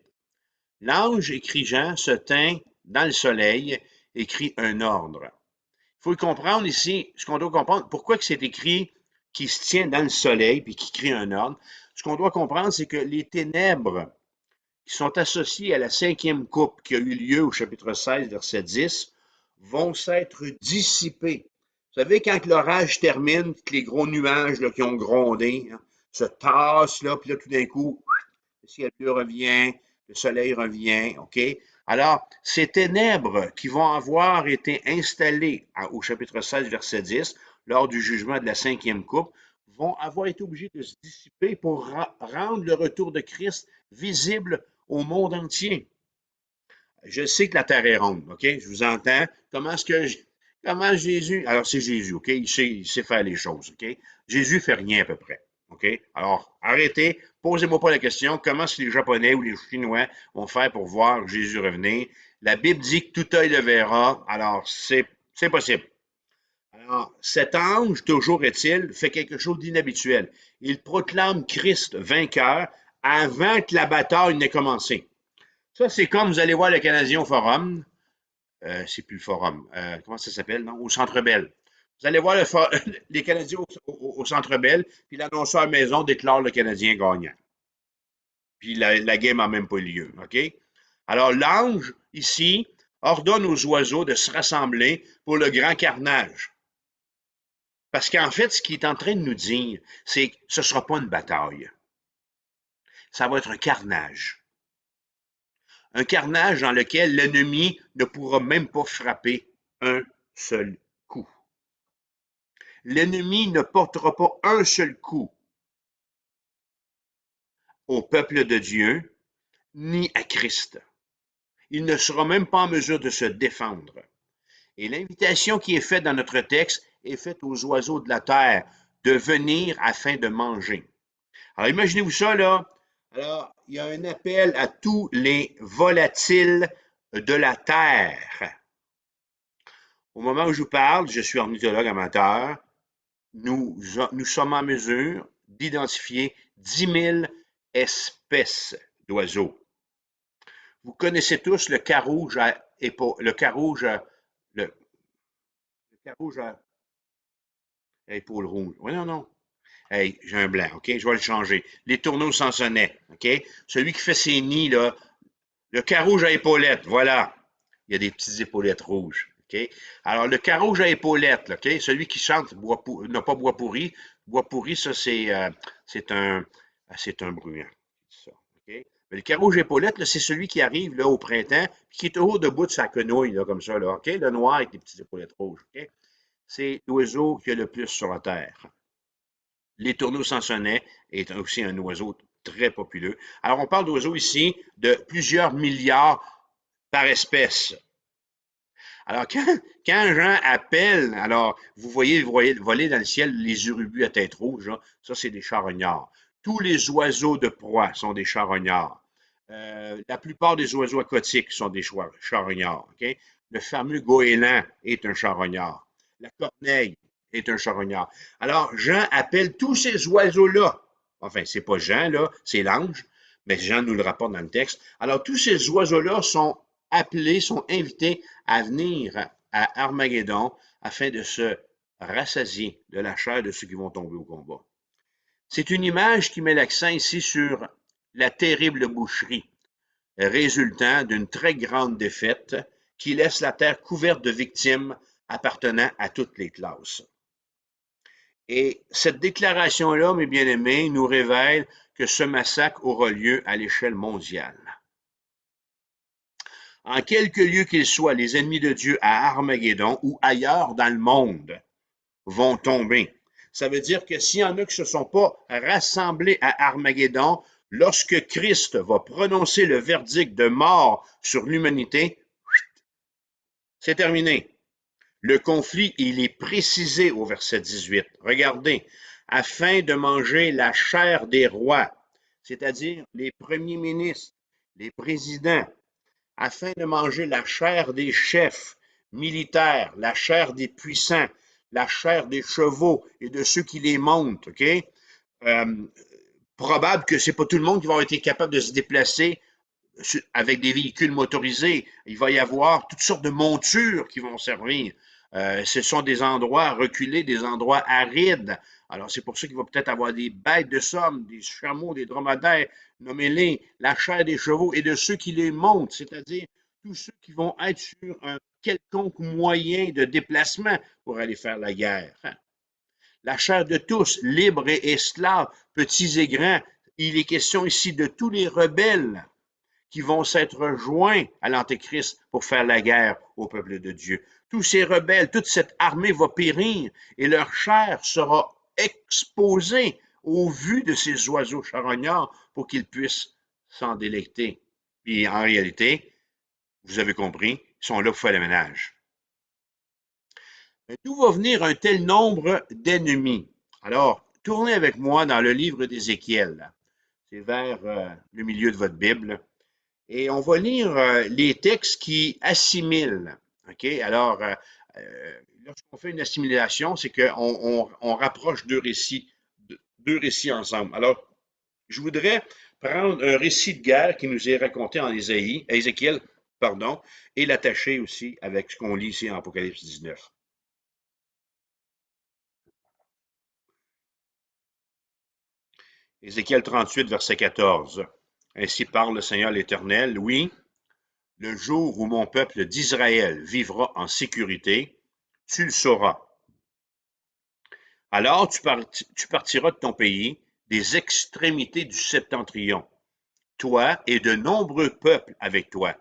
L'ange, écrit Jean, se tint dans le soleil, écrit un ordre. Il faut comprendre ici, ce qu'on doit comprendre, pourquoi que c'est écrit qui se tient dans le soleil puis qui crie un ordre. Ce qu'on doit comprendre, c'est que les ténèbres qui sont associées à la cinquième coupe qui a eu lieu au chapitre 16, verset 10, vont s'être dissipées. Vous savez, quand l'orage termine, que les gros nuages là, qui ont grondé hein, se tassent, là, puis là, tout d'un coup, le ciel bleu revient, le soleil revient, OK? Alors, ces ténèbres qui vont avoir été installées au chapitre 16, verset 10, lors du jugement de la cinquième coupe, vont avoir été obligées de se dissiper pour rendre le retour de Christ visible au monde entier. Je sais que la terre est ronde, OK? Je vous entends. Comment Jésus, alors c'est Jésus, OK? Il sait faire les choses, OK? Jésus fait rien à peu près, OK? Alors, arrêtez, posez-moi pas la question, comment est-ce que les Japonais ou les Chinois vont faire pour voir Jésus revenir? La Bible dit que tout œil le verra, alors c'est possible. Alors, cet ange, toujours est-il, fait quelque chose d'inhabituel. Il proclame Christ vainqueur avant que la bataille n'ait commencé. Ça, c'est comme vous allez voir le Canadien au Forum. C'est plus le Forum. Comment ça s'appelle, non? Au Centre Bell. Vous allez voir les Canadiens au Centre Bell, puis l'annonceur maison déclare le Canadien gagnant. Puis la game n'a même pas eu lieu. OK? Alors, l'ange, ici, ordonne aux oiseaux de se rassembler pour le grand carnage. Parce qu'en fait, ce qu'il est en train de nous dire, c'est que ce ne sera pas une bataille. Ça va être un carnage. Un carnage dans lequel l'ennemi ne pourra même pas frapper un seul coup. L'ennemi ne portera pas un seul coup au peuple de Dieu, ni à Christ. Il ne sera même pas en mesure de se défendre. Et l'invitation qui est faite dans notre texte est faite aux oiseaux de la terre de venir afin de manger. Alors imaginez-vous ça, là. Alors, il y a un appel à tous les volatiles de la terre. Au moment où je vous parle, je suis ornithologue amateur. Nous sommes en mesure d'identifier 10 000 espèces d'oiseaux. Vous connaissez tous le carouge à épaules rouges. Oui, non, non. Hey, j'ai un blanc, OK? Je vais le changer. Les tourneaux sansonnets, OK? Celui qui fait ses nids, là, le carouge à épaulettes, voilà. Il y a des petites épaulettes rouges, OK? Alors, le carouge à épaulettes, OK? Celui qui chante n'a pas bois pourri. Bois pourri, ça, c'est un bruyant. Ça, OK? Mais le carouge à épaulettes, là, c'est celui qui arrive là, au printemps, qui est toujours debout de sa quenouille, là, comme ça, là, OK? Le noir avec les petites épaulettes rouges, OK? C'est l'oiseau qui a le plus sur la terre. Les tourneaux sansonnets est aussi un oiseau très populeux. Alors, on parle d'oiseaux ici de plusieurs milliards par espèce. Alors, quand Jean appelle, alors, vous voyez voler dans le ciel les urubus à tête rouge, là, ça, c'est des charognards. Tous les oiseaux de proie sont des charognards. La plupart des oiseaux aquatiques sont des charognards. Okay? Le fameux goéland est un charognard. La corneille est un charognard. Alors, Jean appelle tous ces oiseaux-là. Enfin, c'est pas Jean, là, c'est l'ange, mais Jean nous le rapporte dans le texte. Alors, tous ces oiseaux-là sont appelés, sont invités à venir à Armageddon afin de se rassasier de la chair de ceux qui vont tomber au combat. C'est une image qui met l'accent ici sur la terrible boucherie résultant d'une très grande défaite qui laisse la terre couverte de victimes appartenant à toutes les classes. Et cette déclaration-là, mes bien-aimés, nous révèle que ce massacre aura lieu à l'échelle mondiale. En quelque lieu qu'il soit, les ennemis de Dieu à Armageddon ou ailleurs dans le monde vont tomber. Ça veut dire que s'il y en a qui ne se sont pas rassemblés à Armageddon, lorsque Christ va prononcer le verdict de mort sur l'humanité, c'est terminé. Le conflit, il est précisé au verset 18. Regardez, afin de manger la chair des rois, c'est-à-dire les premiers ministres, les présidents, afin de manger la chair des chefs militaires, la chair des puissants, la chair des chevaux et de ceux qui les montent, OK? Euh, Probable que c'est pas tout le monde qui va être capable de se déplacer avec des véhicules motorisés. Il va y avoir toutes sortes de montures qui vont servir. Ce sont des endroits reculés, des endroits arides. Alors, c'est pour ça qu'il va peut-être avoir des bêtes de somme, des chameaux, des dromadaires, nommez-les, la chair des chevaux et de ceux qui les montent, c'est-à-dire tous ceux qui vont être sur un quelconque moyen de déplacement pour aller faire la guerre. La chair de tous, libres et esclaves, petits et grands. Il est question ici de tous les rebelles qui vont s'être joints à l'Antéchrist pour faire la guerre au peuple de Dieu. Tous ces rebelles, toute cette armée va périr et leur chair sera exposée aux vues de ces oiseaux charognards pour qu'ils puissent s'en délecter. Puis en réalité, vous avez compris, ils sont là pour faire le ménage. D'où va venir un tel nombre d'ennemis? Alors, tournez avec moi dans le livre d'Ézéchiel. C'est vers le milieu de votre Bible. Et on va lire les textes qui assimilent. OK? Alors, lorsqu'on fait une assimilation, c'est qu'on rapproche deux récits ensemble. Alors, je voudrais prendre un récit de guerre qui nous est raconté en Ézéchiel, pardon, et l'attacher aussi avec ce qu'on lit ici en Apocalypse 19. Ézéchiel 38, verset 14. Ainsi parle le Seigneur l'Éternel. Oui, le jour où mon peuple d'Israël vivra en sécurité, tu le sauras. Alors tu partiras de ton pays, des extrémités du septentrion, toi et de nombreux peuples avec toi,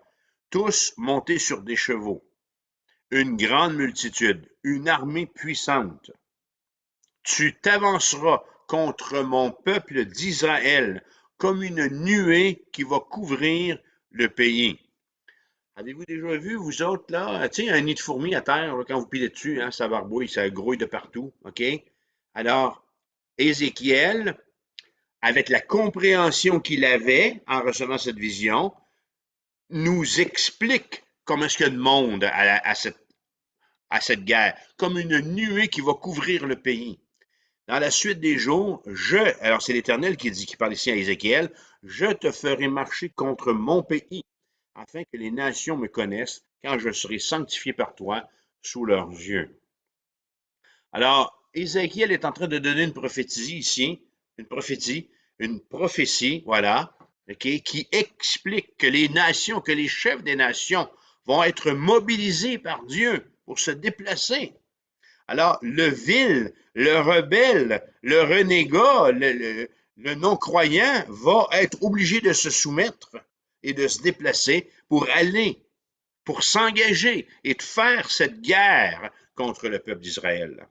tous montés sur des chevaux, une grande multitude, une armée puissante. Tu t'avanceras contre mon peuple d'Israël comme une nuée qui va couvrir le pays. Avez-vous déjà vu, vous autres, là, tu sais, un nid de fourmis à terre, là, quand vous pilez dessus, hein, ça barbouille, ça grouille de partout, OK? Alors, Ézéchiel, avec la compréhension qu'il avait en recevant cette vision, nous explique comment est-ce qu'il y a de monde à cette guerre, comme une nuée qui va couvrir le pays. Dans la suite des jours, alors c'est l'Éternel qui parle ici à Ézéchiel, je te ferai marcher contre mon pays, afin que les nations me connaissent, quand je serai sanctifié par toi sous leurs yeux. Alors, Ézéchiel est en train de donner une prophétie ici, une prophétie, voilà, okay, qui explique que les nations, que les chefs des nations vont être mobilisés par Dieu pour se déplacer. Alors, le vil, le rebelle, le renégat, le non-croyant va être obligé de se soumettre et de se déplacer pour aller, pour s'engager et de faire cette guerre contre le peuple d'Israël.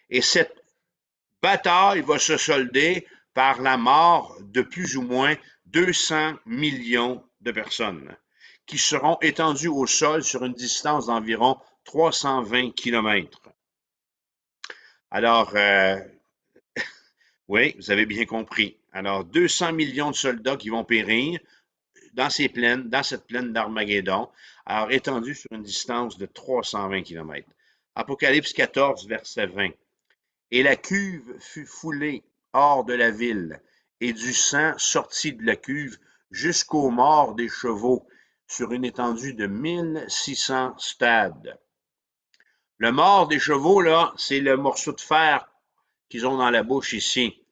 Et cette bataille va se solder par la mort de plus ou moins 200 millions de personnes qui seront étendues au sol sur une distance d'environ 320 kilomètres. Alors, oui, vous avez bien compris. Alors, 200 millions de soldats qui vont périr dans cette plaine d'Armageddon, alors étendue sur une distance de 320 kilomètres. Apocalypse 14, verset 20. Et la cuve fut foulée hors de la ville, et du sang sortit de la cuve jusqu'aux morts des chevaux, sur une étendue de 1600 stades. Le mort des chevaux, là, c'est le morceau de fer qu'ils ont dans la bouche ici.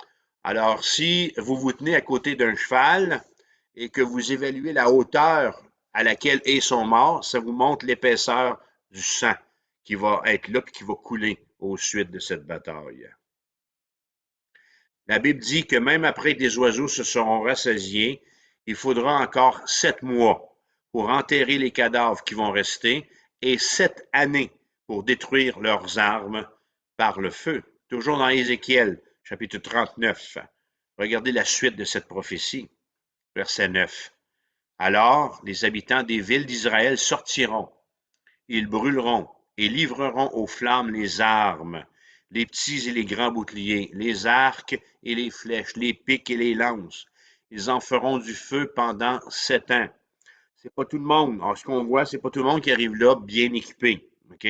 Alors, si vous vous tenez à côté d'un cheval et que vous évaluez la hauteur à laquelle est son mort, ça vous montre l'épaisseur du sang qui va être là et qui va couler au suite de cette bataille. La Bible dit que même après que les oiseaux se seront rassasiés, il faudra encore 7 mois pour enterrer les cadavres qui vont rester et 7 années pour détruire leurs armes par le feu. Toujours dans Ézéchiel, chapitre 39. Regardez la suite de cette prophétie, verset 9. Alors les habitants des villes d'Israël sortiront, ils brûleront et livreront aux flammes les armes, les petits et les grands boucliers, les arcs et les flèches, les pics et les lances. Ils en feront du feu pendant 7 ans. C'est pas tout le monde. Alors, ce qu'on voit, c'est pas tout le monde qui arrive là bien équipé. OK?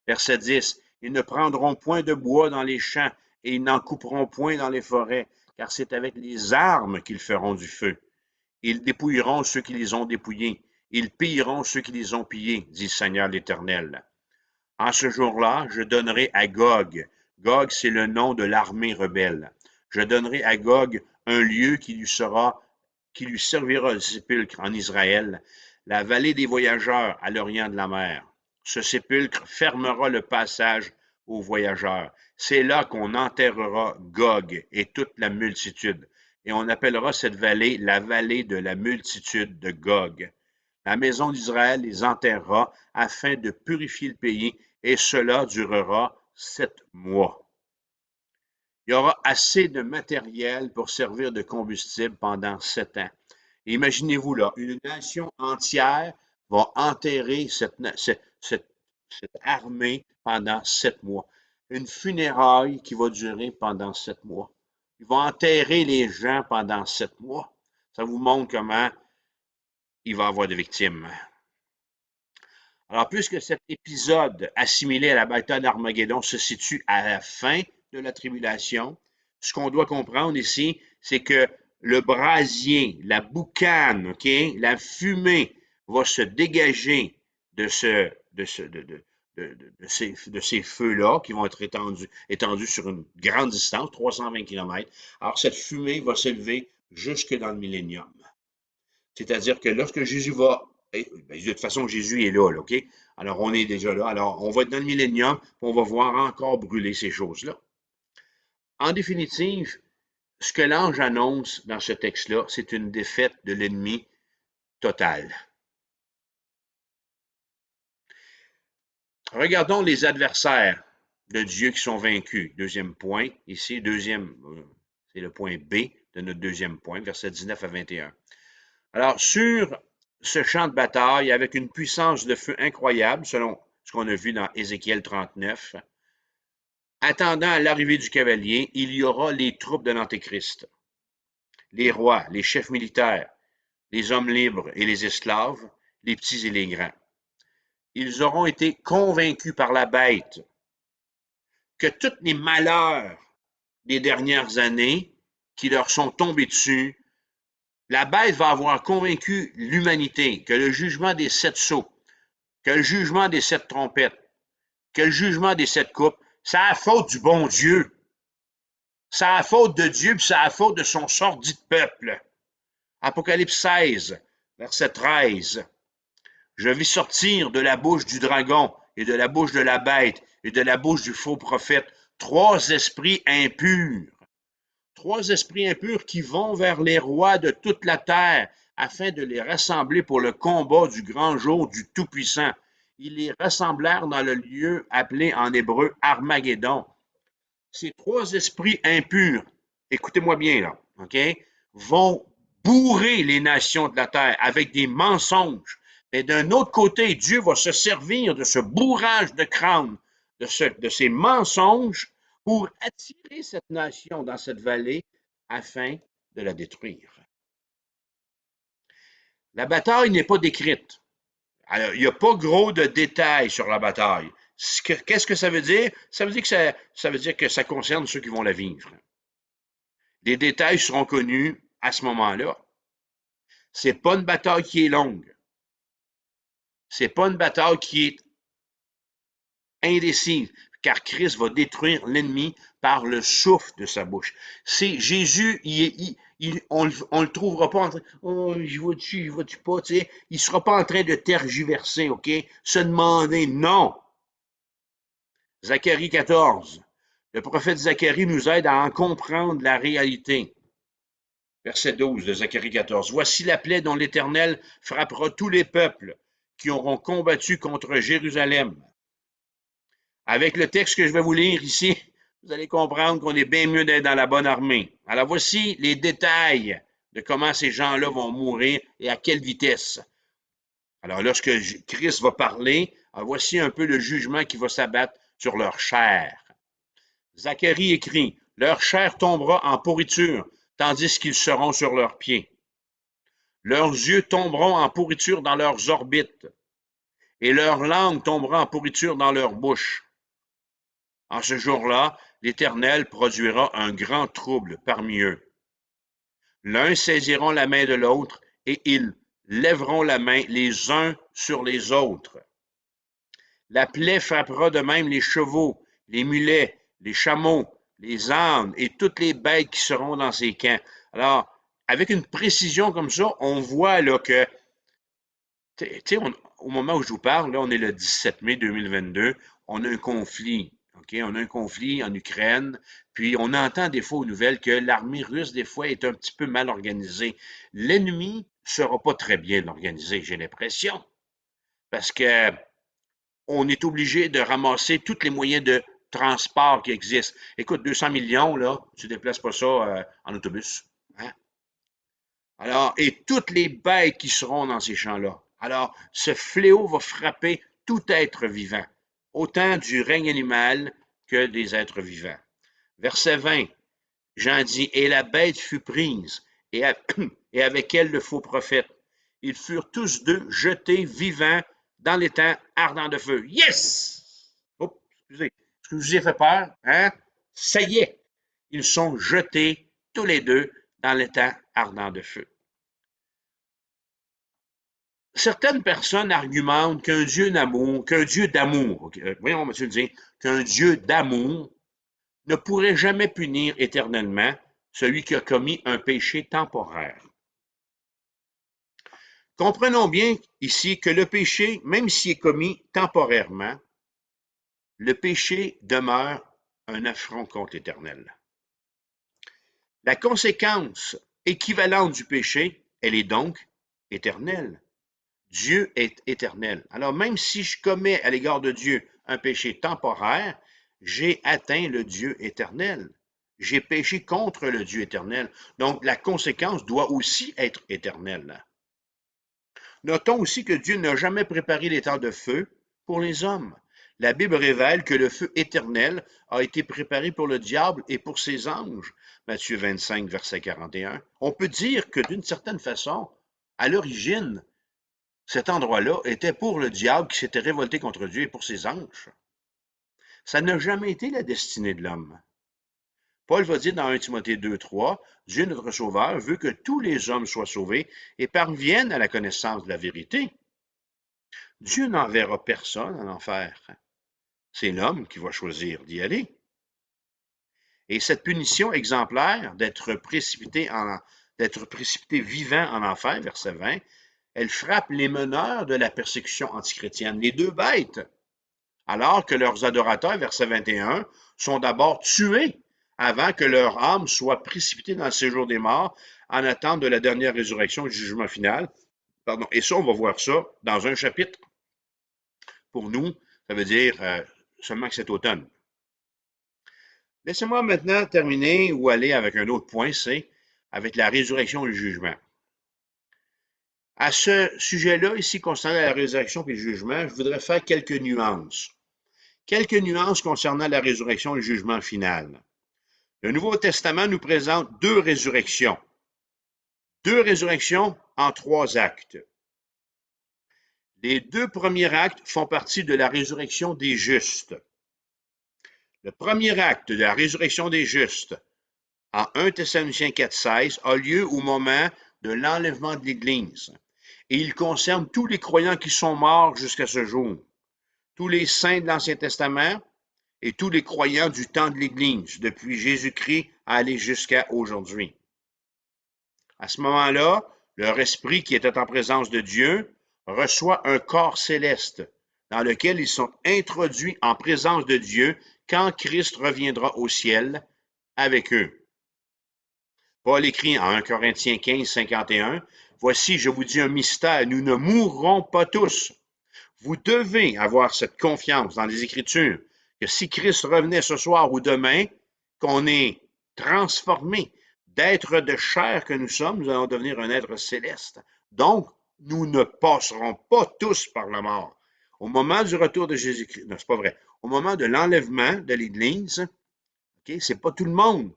Verset 10. Ils ne prendront point de bois dans les champs et ils n'en couperont point dans les forêts, car c'est avec les armes qu'ils feront du feu. Ils dépouilleront ceux qui les ont dépouillés. Ils pilleront ceux qui les ont pillés, dit le Seigneur l'Éternel. En ce jour-là, je donnerai à Gog. Gog, c'est le nom de l'armée rebelle. Je donnerai à Gog un lieu qui lui servira de sépulcre en Israël, la vallée des voyageurs à l'orient de la mer. Ce sépulcre fermera le passage aux voyageurs. C'est là qu'on enterrera Gog et toute la multitude. Et on appellera cette vallée la vallée de la multitude de Gog. La maison d'Israël les enterrera afin de purifier le pays, et cela durera 7 mois. Il y aura assez de matériel pour servir de combustible pendant 7 ans. Imaginez-vous là, une nation entière va enterrer cette armée pendant 7 mois. Une funéraille qui va durer pendant 7 mois. Ils vont enterrer les gens pendant 7 mois. Ça vous montre comment il va y avoir de victimes. Alors, puisque cet épisode assimilé à la bataille d'Armageddon se situe à la fin de la tribulation, ce qu'on doit comprendre ici, c'est que le brasier, la boucane, OK, la fumée va se dégager de ces feux-là qui vont être étendus sur une grande distance, 320 km. Alors, cette fumée va s'élever jusque dans le millénium. C'est-à-dire que lorsque Jésus va, de toute façon, Jésus est là, OK? Alors, on est déjà là. Alors, on va être dans le millénium, on va voir encore brûler ces choses-là. En définitive, ce que l'ange annonce dans ce texte-là, c'est une défaite de l'ennemi totale. Regardons les adversaires de Dieu qui sont vaincus. Deuxième point, ici, c'est le point B de notre deuxième point, versets 19 à 21. Alors, sur ce champ de bataille, avec une puissance de feu incroyable, selon ce qu'on a vu dans Ézéchiel 39, attendant l'arrivée du cavalier, il y aura les troupes de l'Antéchrist, les rois, les chefs militaires, les hommes libres et les esclaves, les petits et les grands. Ils auront été convaincus par la bête que tous les malheurs des dernières années qui leur sont tombés dessus, la bête va avoir convaincu l'humanité que le jugement des 7 sceaux, que le jugement des 7 trompettes, que le jugement des 7 coupes, c'est la faute du bon Dieu. C'est la faute de Dieu, puis c'est la faute de son sordide peuple. Apocalypse 16, verset 13. Je vis sortir de la bouche du dragon et de la bouche de la bête et de la bouche du faux prophète 3 esprits impurs. 3 esprits impurs qui vont vers les rois de toute la terre afin de les rassembler pour le combat du grand jour du Tout-Puissant. Ils les rassemblèrent dans le lieu appelé en hébreu Armageddon. Ces 3 esprits impurs, écoutez-moi bien là, OK, vont bourrer les nations de la terre avec des mensonges. Mais d'un autre côté, Dieu va se servir de ce bourrage de crâne, de ces mensonges, pour attirer cette nation dans cette vallée afin de la détruire. La bataille n'est pas décrite. Alors, il n'y a pas gros de détails sur la bataille. Qu'est-ce que ça veut dire? Ça veut dire que ça concerne ceux qui vont la vivre. Les détails seront connus à ce moment-là. C'est pas une bataille qui est longue. C'est pas une bataille qui est indécise, car Christ va détruire l'ennemi par le souffle de sa bouche. C'est Jésus, on le trouvera pas en train, oh, je vois-tu pas, tu sais, il sera pas en train de tergiverser, OK? Se demander, non. Zacharie 14. Le prophète Zacharie nous aide à en comprendre la réalité. Verset 12 de Zacharie 14. Voici la plaie dont l'Éternel frappera tous les peuples qui auront combattu contre Jérusalem. Avec le texte que je vais vous lire ici, vous allez comprendre qu'on est bien mieux d'être dans la bonne armée. Alors voici les détails de comment ces gens-là vont mourir et à quelle vitesse. Alors lorsque Christ va parler, voici un peu le jugement qui va s'abattre sur leur chair. Zacharie écrit, leur chair tombera en pourriture, tandis qu'ils seront sur leurs pieds. Leurs yeux tomberont en pourriture dans leurs orbites, et leur langue tombera en pourriture dans leur bouche. En ce jour-là, l'Éternel produira un grand trouble parmi eux. L'un saisiront la main de l'autre, et ils lèveront la main les uns sur les autres. La plaie frappera de même les chevaux, les mulets, les chameaux, les ânes et toutes les bêtes qui seront dans ces camps. Alors, avec une précision comme ça, on voit là que, au moment où je vous parle, là, on est le 17 mai 2022, on a un conflit. Okay? On a un conflit en Ukraine, puis on entend des fois aux nouvelles que l'armée russe, des fois, est un petit peu mal organisée. L'ennemi ne sera pas très bien organisé, j'ai l'impression, parce que on est obligé de ramasser tous les moyens de transport qui existent. Écoute, 200 millions, là, tu ne déplaces pas ça en autobus. Hein? Alors, et toutes les bêtes qui seront dans ces champs-là. Alors, ce fléau va frapper tout être vivant, autant du règne animal que des êtres vivants. Verset 20, Jean dit, et la bête fut prise, et avec elle le faux prophète. Ils furent tous deux jetés vivants dans l'étang ardent de feu. Yes! Oups, excusez. Est-ce que je vous ai fait peur? Hein? Ça y est! Ils sont jetés tous les deux dans l'étang ardent de feu. Certaines personnes argumentent qu'un Dieu d'amour, voyons, monsieur le dire, qu'un Dieu d'amour ne pourrait jamais punir éternellement celui qui a commis un péché temporaire. Comprenons bien ici que le péché, même s'il est commis temporairement, le péché demeure un affront contre l'Éternel. La conséquence équivalente du péché, elle est donc éternelle. Dieu est éternel. Alors même si je commets à l'égard de Dieu un péché temporaire, j'ai atteint le Dieu éternel. J'ai péché contre le Dieu éternel. Donc la conséquence doit aussi être éternelle. Notons aussi que Dieu n'a jamais préparé l'étang de feu pour les hommes. La Bible révèle que le feu éternel a été préparé pour le diable et pour ses anges. Matthieu 25, verset 41. On peut dire que d'une certaine façon, à l'origine, cet endroit-là était pour le diable qui s'était révolté contre Dieu et pour ses anges. Ça n'a jamais été la destinée de l'homme. Paul va dire dans 1 Timothée 2, 3, Dieu notre Sauveur veut que tous les hommes soient sauvés et parviennent à la connaissance de la vérité. Dieu n'enverra personne en enfer. C'est l'homme qui va choisir d'y aller. Et cette punition exemplaire d'être précipité vivant en enfer, verset 20, elle frappe les meneurs de la persécution antichrétienne, les deux bêtes, alors que leurs adorateurs, verset 21, sont d'abord tués avant que leur âme soit précipitée dans le séjour des morts en attente de la dernière résurrection et du jugement final. Pardon. Et ça, on va voir ça dans un chapitre. Pour nous, ça veut dire seulement que cet automne. Laissez-moi maintenant terminer ou aller avec un autre point, c'est avec la résurrection et le jugement. À ce sujet-là, ici, concernant la résurrection et le jugement, je voudrais faire quelques nuances. Quelques nuances concernant la résurrection et le jugement final. Le Nouveau Testament nous présente deux résurrections. Deux résurrections en trois actes. Les deux premiers actes font partie de la résurrection des justes. Le premier acte de la résurrection des justes, en 1 Thessaloniciens 4,16, a lieu au moment de l'enlèvement de l'Église. Et il concerne tous les croyants qui sont morts jusqu'à ce jour. Tous les saints de l'Ancien Testament et tous les croyants du temps de l'Église, depuis Jésus-Christ à aller jusqu'à aujourd'hui. À ce moment-là, leur esprit qui était en présence de Dieu reçoit un corps céleste dans lequel ils sont introduits en présence de Dieu quand Christ reviendra au ciel avec eux. Paul écrit en 1 Corinthiens 15, 51, « Voici, je vous dis un mystère, nous ne mourrons pas tous. » Vous devez avoir cette confiance dans les Écritures que si Christ revenait ce soir ou demain, qu'on est transformé d'être de chair que nous sommes, nous allons devenir un être céleste. Donc, nous ne passerons pas tous par la mort. Au moment du retour de Jésus-Christ, non, c'est pas vrai, au moment de l'enlèvement de l'Église, okay, c'est pas tout le monde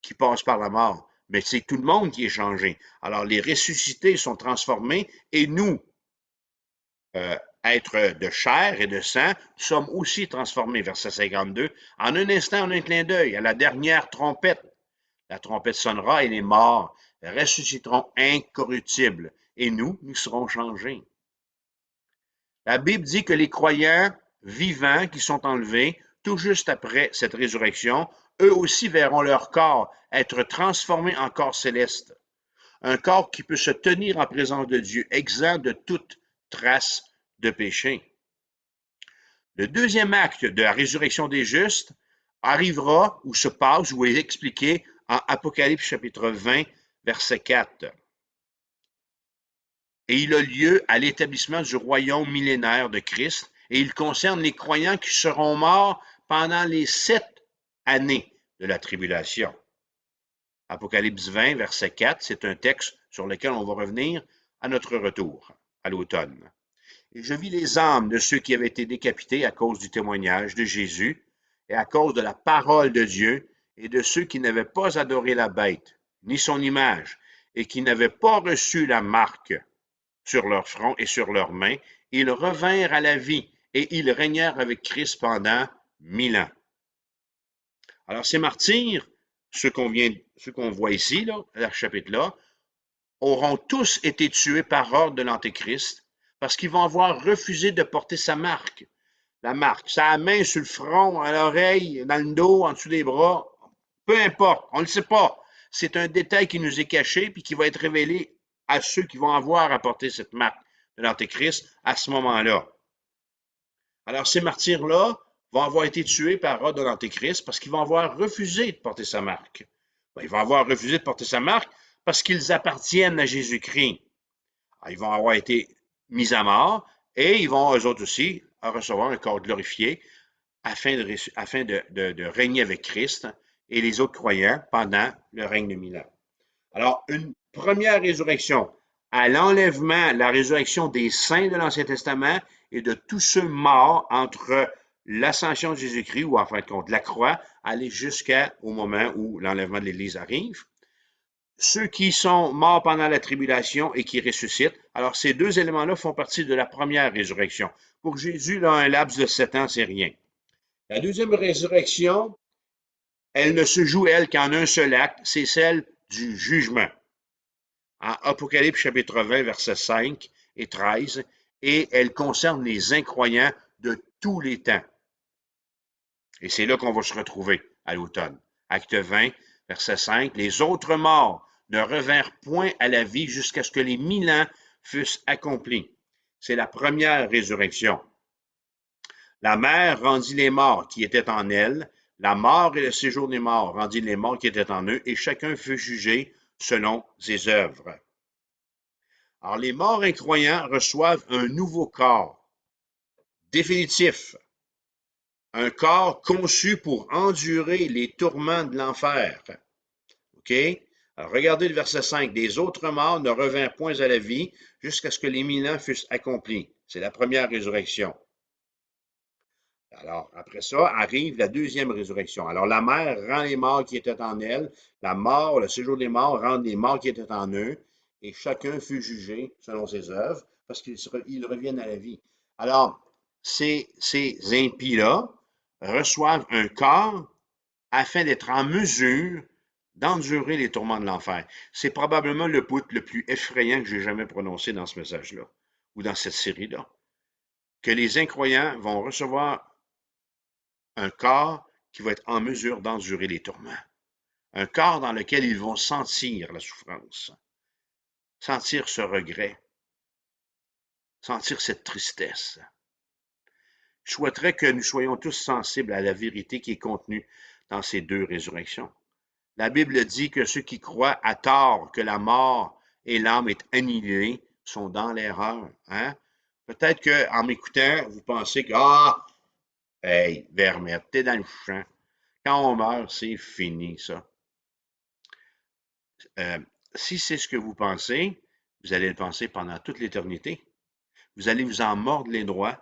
qui passe par la mort, mais c'est tout le monde qui est changé. Alors, les ressuscités sont transformés et nous, êtres de chair et de sang, sommes aussi transformés, verset 52, en un instant, en un clin d'œil, à la dernière trompette. La trompette sonnera et les morts ressusciteront incorruptibles et nous serons changés. La Bible dit que les croyants vivants qui sont enlevés tout juste après cette résurrection, eux aussi verront leur corps être transformé en corps céleste. Un corps qui peut se tenir en présence de Dieu, exempt de toute trace de péché. Le deuxième acte de la résurrection des justes arrivera ou se passe ou est expliqué en Apocalypse chapitre 20, verset 4. Et il a lieu à l'établissement du royaume millénaire de Christ et il concerne les croyants qui seront morts pendant les 7 années de la tribulation. Apocalypse 20, verset 4, c'est un texte sur lequel on va revenir à notre retour, à l'automne. Et je vis les âmes de ceux qui avaient été décapités à cause du témoignage de Jésus et à cause de la parole de Dieu et de ceux qui n'avaient pas adoré la bête, ni son image, et qui n'avaient pas reçu la marque sur leur front et sur leurs mains. Ils revinrent à la vie et ils régnèrent avec Christ pendant 1000 ans. Alors, ces martyrs, ceux qu'on voit ici, là, à ce chapitre-là, auront tous été tués par ordre de l'Antéchrist parce qu'ils vont avoir refusé de porter sa marque. La marque, sa main sur le front, à l'oreille, dans le dos, en dessous des bras, peu importe, on ne le sait pas. C'est un détail qui nous est caché puis qui va être révélé à ceux qui vont avoir à porter cette marque de l'Antéchrist à ce moment-là. Alors, ces martyrs-là vont avoir été tués par ordre de l'Antéchrist parce qu'ils vont avoir refusé de porter sa marque. Ils vont avoir refusé de porter sa marque parce qu'ils appartiennent à Jésus-Christ. Ils vont avoir été mis à mort et ils vont, eux autres aussi, recevoir un corps glorifié afin de régner avec Christ et les autres croyants pendant le règne de 1000 ans. Alors, une première résurrection à l'enlèvement, la résurrection des saints de l'Ancien Testament et de tous ceux morts entre l'ascension de Jésus-Christ, ou en fin de compte la croix, aller jusqu'au moment où l'enlèvement de l'Église arrive. Ceux qui sont morts pendant la tribulation et qui ressuscitent, alors ces deux éléments-là font partie de la première résurrection. Pour Jésus, là, un laps de 7 ans, c'est rien. La deuxième résurrection, elle ne se joue, elle, qu'en un seul acte, c'est celle du jugement. En Apocalypse chapitre 20, versets 5 et 13, et elle concerne les incroyants de tous les temps. Et c'est là qu'on va se retrouver à l'automne. Acte 20, verset 5, les autres morts ne revinrent point à la vie jusqu'à ce que les 1000 ans fussent accomplis. C'est la première résurrection. La mer rendit les morts qui étaient en elle, la mort et le séjour des morts rendit les morts qui étaient en eux, et chacun fut jugé selon ses œuvres. Alors, les morts incroyants reçoivent un nouveau corps, définitif, un corps conçu pour endurer les tourments de l'enfer. OK? Alors, regardez le verset 5. Les autres morts ne revinrent point à la vie jusqu'à ce que les 1000 ans fussent accomplis. C'est la première résurrection. Alors, après ça, arrive la deuxième résurrection. Alors, la mer rend les morts qui étaient en elle, la mort, le séjour des morts rend les morts qui étaient en eux, et chacun fut jugé selon ses œuvres, parce qu'ils reviennent à la vie. Alors, ces impies-là reçoivent un corps afin d'être en mesure d'endurer les tourments de l'enfer. C'est probablement le bout le plus effrayant que j'ai jamais prononcé dans ce message-là, ou dans cette série-là. Que les incroyants vont recevoir un corps qui va être en mesure d'endurer les tourments. Un corps dans lequel ils vont sentir la souffrance, sentir ce regret, sentir cette tristesse. Je souhaiterais que nous soyons tous sensibles à la vérité qui est contenue dans ces deux résurrections. La Bible dit que ceux qui croient à tort que la mort et l'âme est annihilée sont dans l'erreur. Hein? Peut-être qu'en m'écoutant, vous pensez que hey, Vermette, t'es dans le champ. Quand on meurt, c'est fini, ça. Si c'est ce que vous pensez, vous allez le penser pendant toute l'éternité. Vous allez vous en mordre les doigts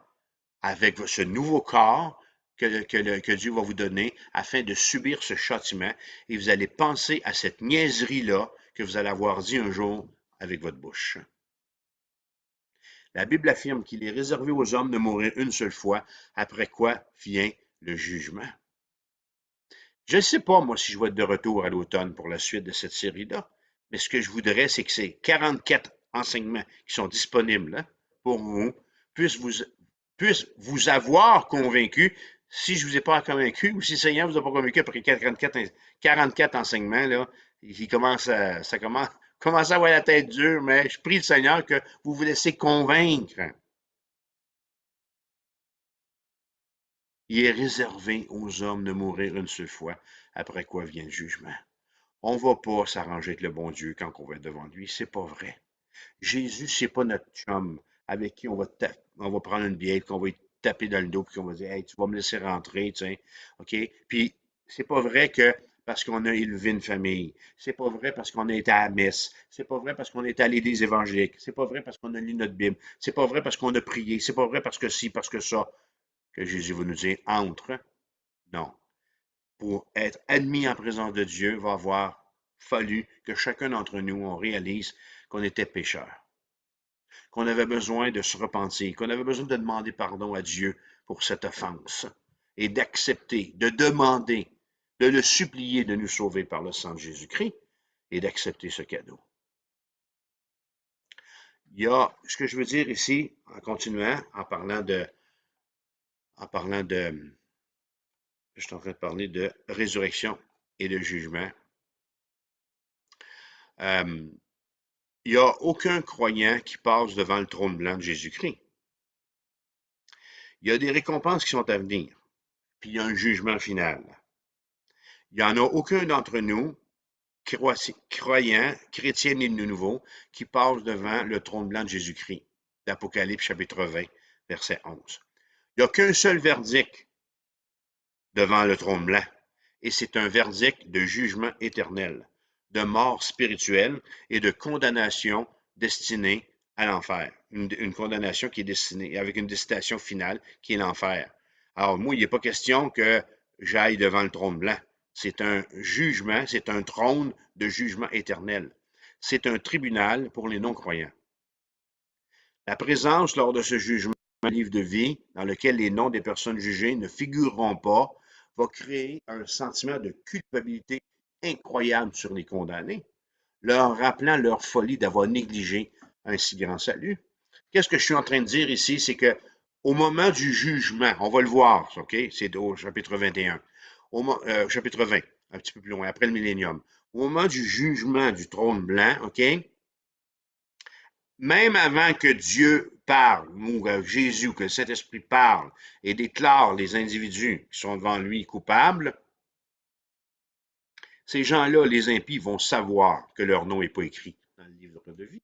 avec ce nouveau corps que Dieu va vous donner afin de subir ce châtiment et vous allez penser à cette niaiserie-là que vous allez avoir dit un jour avec votre bouche. La Bible affirme qu'il est réservé aux hommes de mourir une seule fois, après quoi vient le jugement. Je ne sais pas, moi, si je vais être de retour à l'automne pour la suite de cette série-là, mais ce que je voudrais, c'est que ces 44 enseignements qui sont disponibles là, pour vous puissent vous avoir convaincu. Si je ne vous ai pas convaincu, ou si le Seigneur ne vous a pas convaincu après 44 enseignements, là, ça commence à avoir la tête dure, mais je prie le Seigneur que vous vous laissez convaincre. Il est réservé aux hommes de mourir une seule fois, après quoi vient le jugement. On ne va pas s'arranger avec le bon Dieu quand on va être devant lui, c'est pas vrai. Jésus, c'est pas notre chum avec qui on va prendre une bière, qu'on va lui taper dans le dos, puis qu'on va dire, hey, tu vas me laisser rentrer, tu sais, OK? Puis, c'est pas vrai que parce qu'on a élevé une famille, c'est pas vrai parce qu'on a été à la messe, c'est pas vrai parce qu'on est à l'église évangélique, c'est pas vrai parce qu'on a lu notre Bible, c'est pas vrai parce qu'on a prié, c'est pas vrai parce que ci, parce que ça, que Jésus va nous dire, entre. Non. Pour être admis en présence de Dieu, va avoir fallu que chacun d'entre nous, on réalise qu'on était pécheurs, qu'on avait besoin de se repentir, qu'on avait besoin de demander pardon à Dieu pour cette offense et d'accepter, de demander, de le supplier de nous sauver par le sang de Jésus-Christ et d'accepter ce cadeau. Il y a ce que je veux dire ici, en continuant, je suis en train de parler de résurrection et de jugement. Il n'y a aucun croyant qui passe devant le trône blanc de Jésus-Christ. Il y a des récompenses qui sont à venir, puis il y a un jugement final. Il n'y en a aucun d'entre nous, croyants, chrétiens nés de nouveau, qui passe devant le trône blanc de Jésus-Christ. L'Apocalypse chapitre 20, verset 11. Il n'y a qu'un seul verdict devant le trône blanc, et c'est un verdict de jugement éternel, de mort spirituelle et de condamnation destinée à l'enfer. Une condamnation qui est destinée, avec une destination finale qui est l'enfer. Alors, moi, il n'est pas question que j'aille devant le trône blanc. C'est un jugement, c'est un trône de jugement éternel. C'est un tribunal pour les non-croyants. La présence lors de ce jugement livre de vie, dans lequel les noms des personnes jugées ne figureront pas, va créer un sentiment de culpabilité incroyable sur les condamnés, leur rappelant leur folie d'avoir négligé un si grand salut. Qu'est-ce que je suis en train de dire ici? C'est que au moment du jugement, on va le voir, OK? C'est au chapitre 21, chapitre 20, un petit peu plus loin, après le millénium. Au moment du jugement du trône blanc, OK? Même avant que Dieu parle, ou que Jésus, ou que le Saint-Esprit parle et déclare les individus qui sont devant lui coupables, ces gens-là, les impies, vont savoir que leur nom n'est pas écrit dans le livre de vie.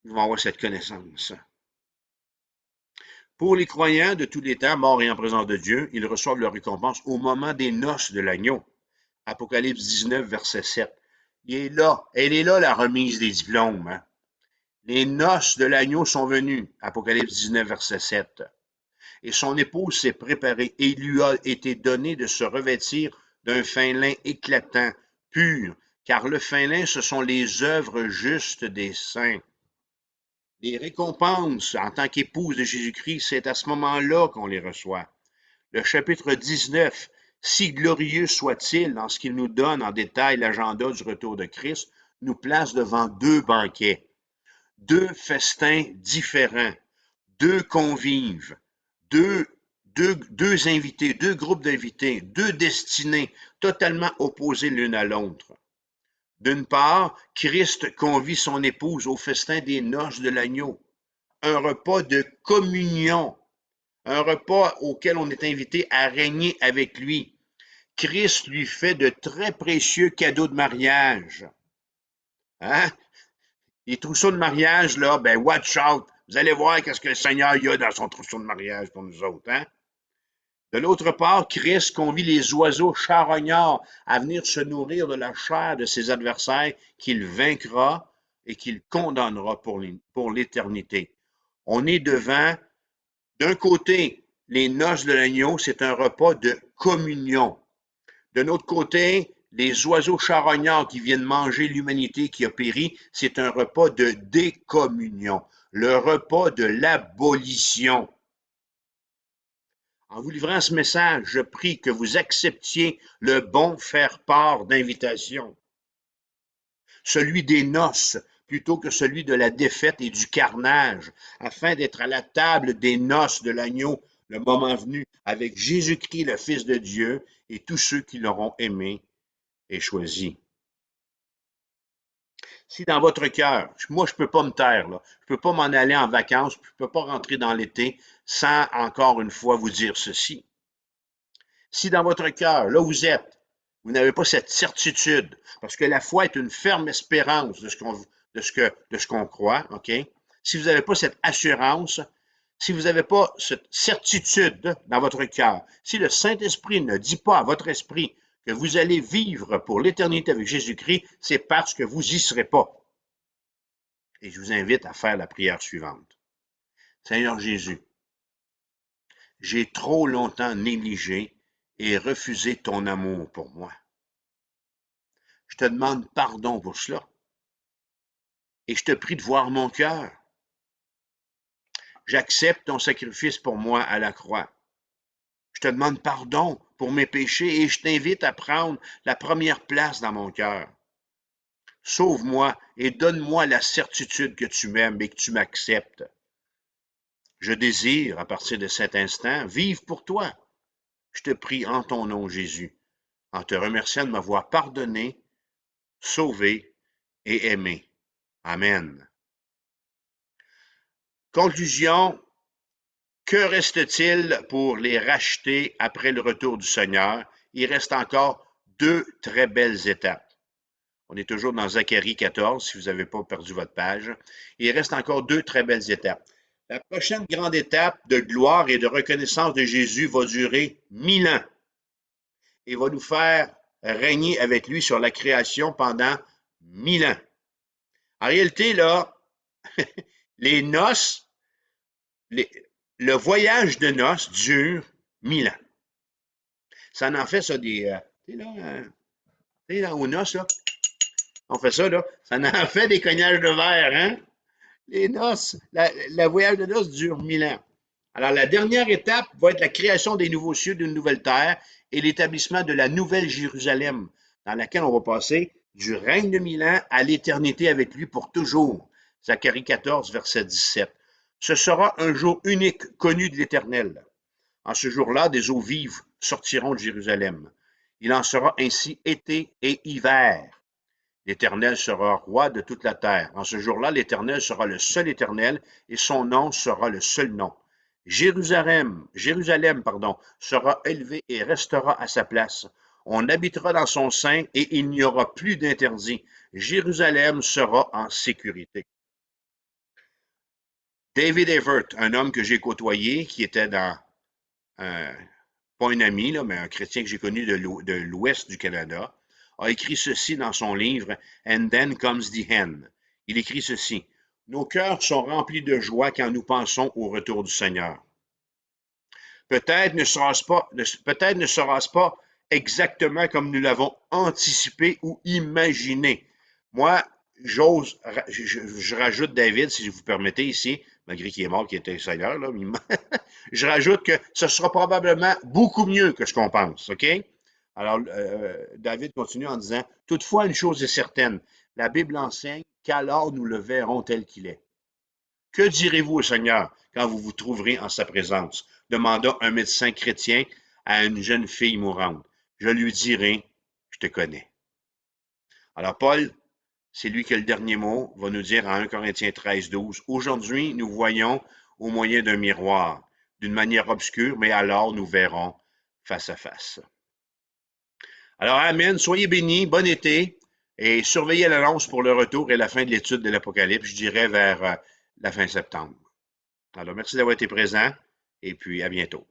Ils vont avoir cette connaissance. Pour les croyants de tous les temps, morts et en présence de Dieu, ils reçoivent leur récompense au moment des noces de l'agneau. Apocalypse 19, verset 7. Elle est là, la remise des diplômes. Hein? Les noces de l'agneau sont venues. Apocalypse 19, verset 7. Et son épouse s'est préparée et il lui a été donné de se revêtir d'un fin lin éclatant, pur, car le fin lin, ce sont les œuvres justes des saints. Les récompenses en tant qu'épouse de Jésus-Christ, c'est à ce moment-là qu'on les reçoit. Le chapitre 19, si glorieux soit-il dans ce qu'il nous donne en détail l'agenda du retour de Christ, nous place devant deux banquets, deux festins différents, deux convives, deux invités, deux groupes d'invités, deux destinées totalement opposées l'une à l'autre. D'une part, Christ convie son épouse au festin des noces de l'agneau, un repas de communion, un repas auquel on est invité à régner avec lui. Christ lui fait de très précieux cadeaux de mariage. Hein? Les trousseaux de mariage, là, ben watch out. Vous allez voir qu'est-ce que le Seigneur y a dans son trousseau de mariage pour nous autres. Hein? De l'autre part, Christ convie les oiseaux charognards à venir se nourrir de la chair de ses adversaires qu'il vaincra et qu'il condamnera pour l'éternité. On est devant, d'un côté, les noces de l'agneau, c'est un repas de communion. De notre côté, les oiseaux charognards qui viennent manger l'humanité qui a péri, c'est un repas de décommunion, le repas de l'abolition. En vous livrant ce message, je prie que vous acceptiez le bon faire-part d'invitation, celui des noces plutôt que celui de la défaite et du carnage, afin d'être à la table des noces de l'agneau, le moment venu, avec Jésus-Christ, le Fils de Dieu, et tous ceux qui l'auront aimé et choisi. Si dans votre cœur, moi je ne peux pas me taire, là, je ne peux pas m'en aller en vacances, je ne peux pas rentrer dans l'été sans encore une fois vous dire ceci. Si dans votre cœur, là où vous êtes, vous n'avez pas cette certitude, parce que la foi est une ferme espérance de ce qu'on croit, OK? Si vous n'avez pas cette assurance, si vous n'avez pas cette certitude dans votre cœur, si le Saint-Esprit ne dit pas à votre esprit que vous allez vivre pour l'éternité avec Jésus-Christ, c'est parce que vous n'y serez pas. Et je vous invite à faire la prière suivante. Seigneur Jésus, j'ai trop longtemps négligé et refusé ton amour pour moi. Je te demande pardon pour cela. Et je te prie de voir mon cœur. J'accepte ton sacrifice pour moi à la croix. Je te demande pardon pour mes péchés et je t'invite à prendre la première place dans mon cœur. Sauve-moi et donne-moi la certitude que tu m'aimes et que tu m'acceptes. Je désire, à partir de cet instant, vivre pour toi. Je te prie en ton nom, Jésus, en te remerciant de m'avoir pardonné, sauvé et aimé. Amen. Conclusion, que reste-t-il pour les racheter après le retour du Seigneur? Il reste encore deux très belles étapes. On est toujours dans Zacharie 14, si vous n'avez pas perdu votre page. Il reste encore deux très belles étapes. La prochaine grande étape de gloire et de reconnaissance de Jésus va durer 1000 ans et va nous faire régner avec lui sur la création pendant 1000 ans. En réalité, là, les noces, le voyage de noces dure 1000 ans. Ça en fait ça des... tu sais, là, aux noces, là, on fait ça, là. Ça en fait des cognages de verre, hein? Les noces, le voyage de noces dure 1000 ans. Alors, la dernière étape va être la création des nouveaux cieux, d'une nouvelle terre et l'établissement de la nouvelle Jérusalem, dans laquelle on va passer du règne de 1000 ans à l'éternité avec lui pour toujours. Zacharie 14, verset 17. Ce sera un jour unique, connu de l'Éternel. En ce jour-là, des eaux vives sortiront de Jérusalem. Il en sera ainsi été et hiver. L'Éternel sera roi de toute la terre. En ce jour-là, l'Éternel sera le seul Éternel et son nom sera le seul nom. Jérusalem, sera élevé et restera à sa place. On habitera dans son sein et il n'y aura plus d'interdit. Jérusalem sera en sécurité. David Evert, un homme que j'ai côtoyé, qui était dans, pas un ami, là, mais un chrétien que j'ai connu de l'ouest du Canada, a écrit ceci dans son livre And Then Comes the End. Il écrit ceci. Nos cœurs sont remplis de joie quand nous pensons au retour du Seigneur. Peut-être ne sera-ce pas exactement comme nous l'avons anticipé ou imaginé. Moi, je rajoute David, si vous permettez ici, malgré qu'il est mort, qu'il était Seigneur, là, je rajoute que ce sera probablement beaucoup mieux que ce qu'on pense, OK? Alors, David continue en disant, toutefois, une chose est certaine, la Bible enseigne qu'alors nous le verrons tel qu'il est. Que direz-vous au Seigneur quand vous vous trouverez en sa présence? Demanda un médecin chrétien à une jeune fille mourante. Je lui dirai, je te connais. Alors, Paul, c'est lui qui a le dernier mot, va nous dire en 1 Corinthiens 13, 12, aujourd'hui, nous voyons au moyen d'un miroir, d'une manière obscure, mais alors nous verrons face à face. Alors, amen, soyez bénis, bon été, et surveillez l'annonce pour le retour et la fin de l'étude de l'Apocalypse, je dirais vers la fin septembre. Alors, merci d'avoir été présent, et puis à bientôt.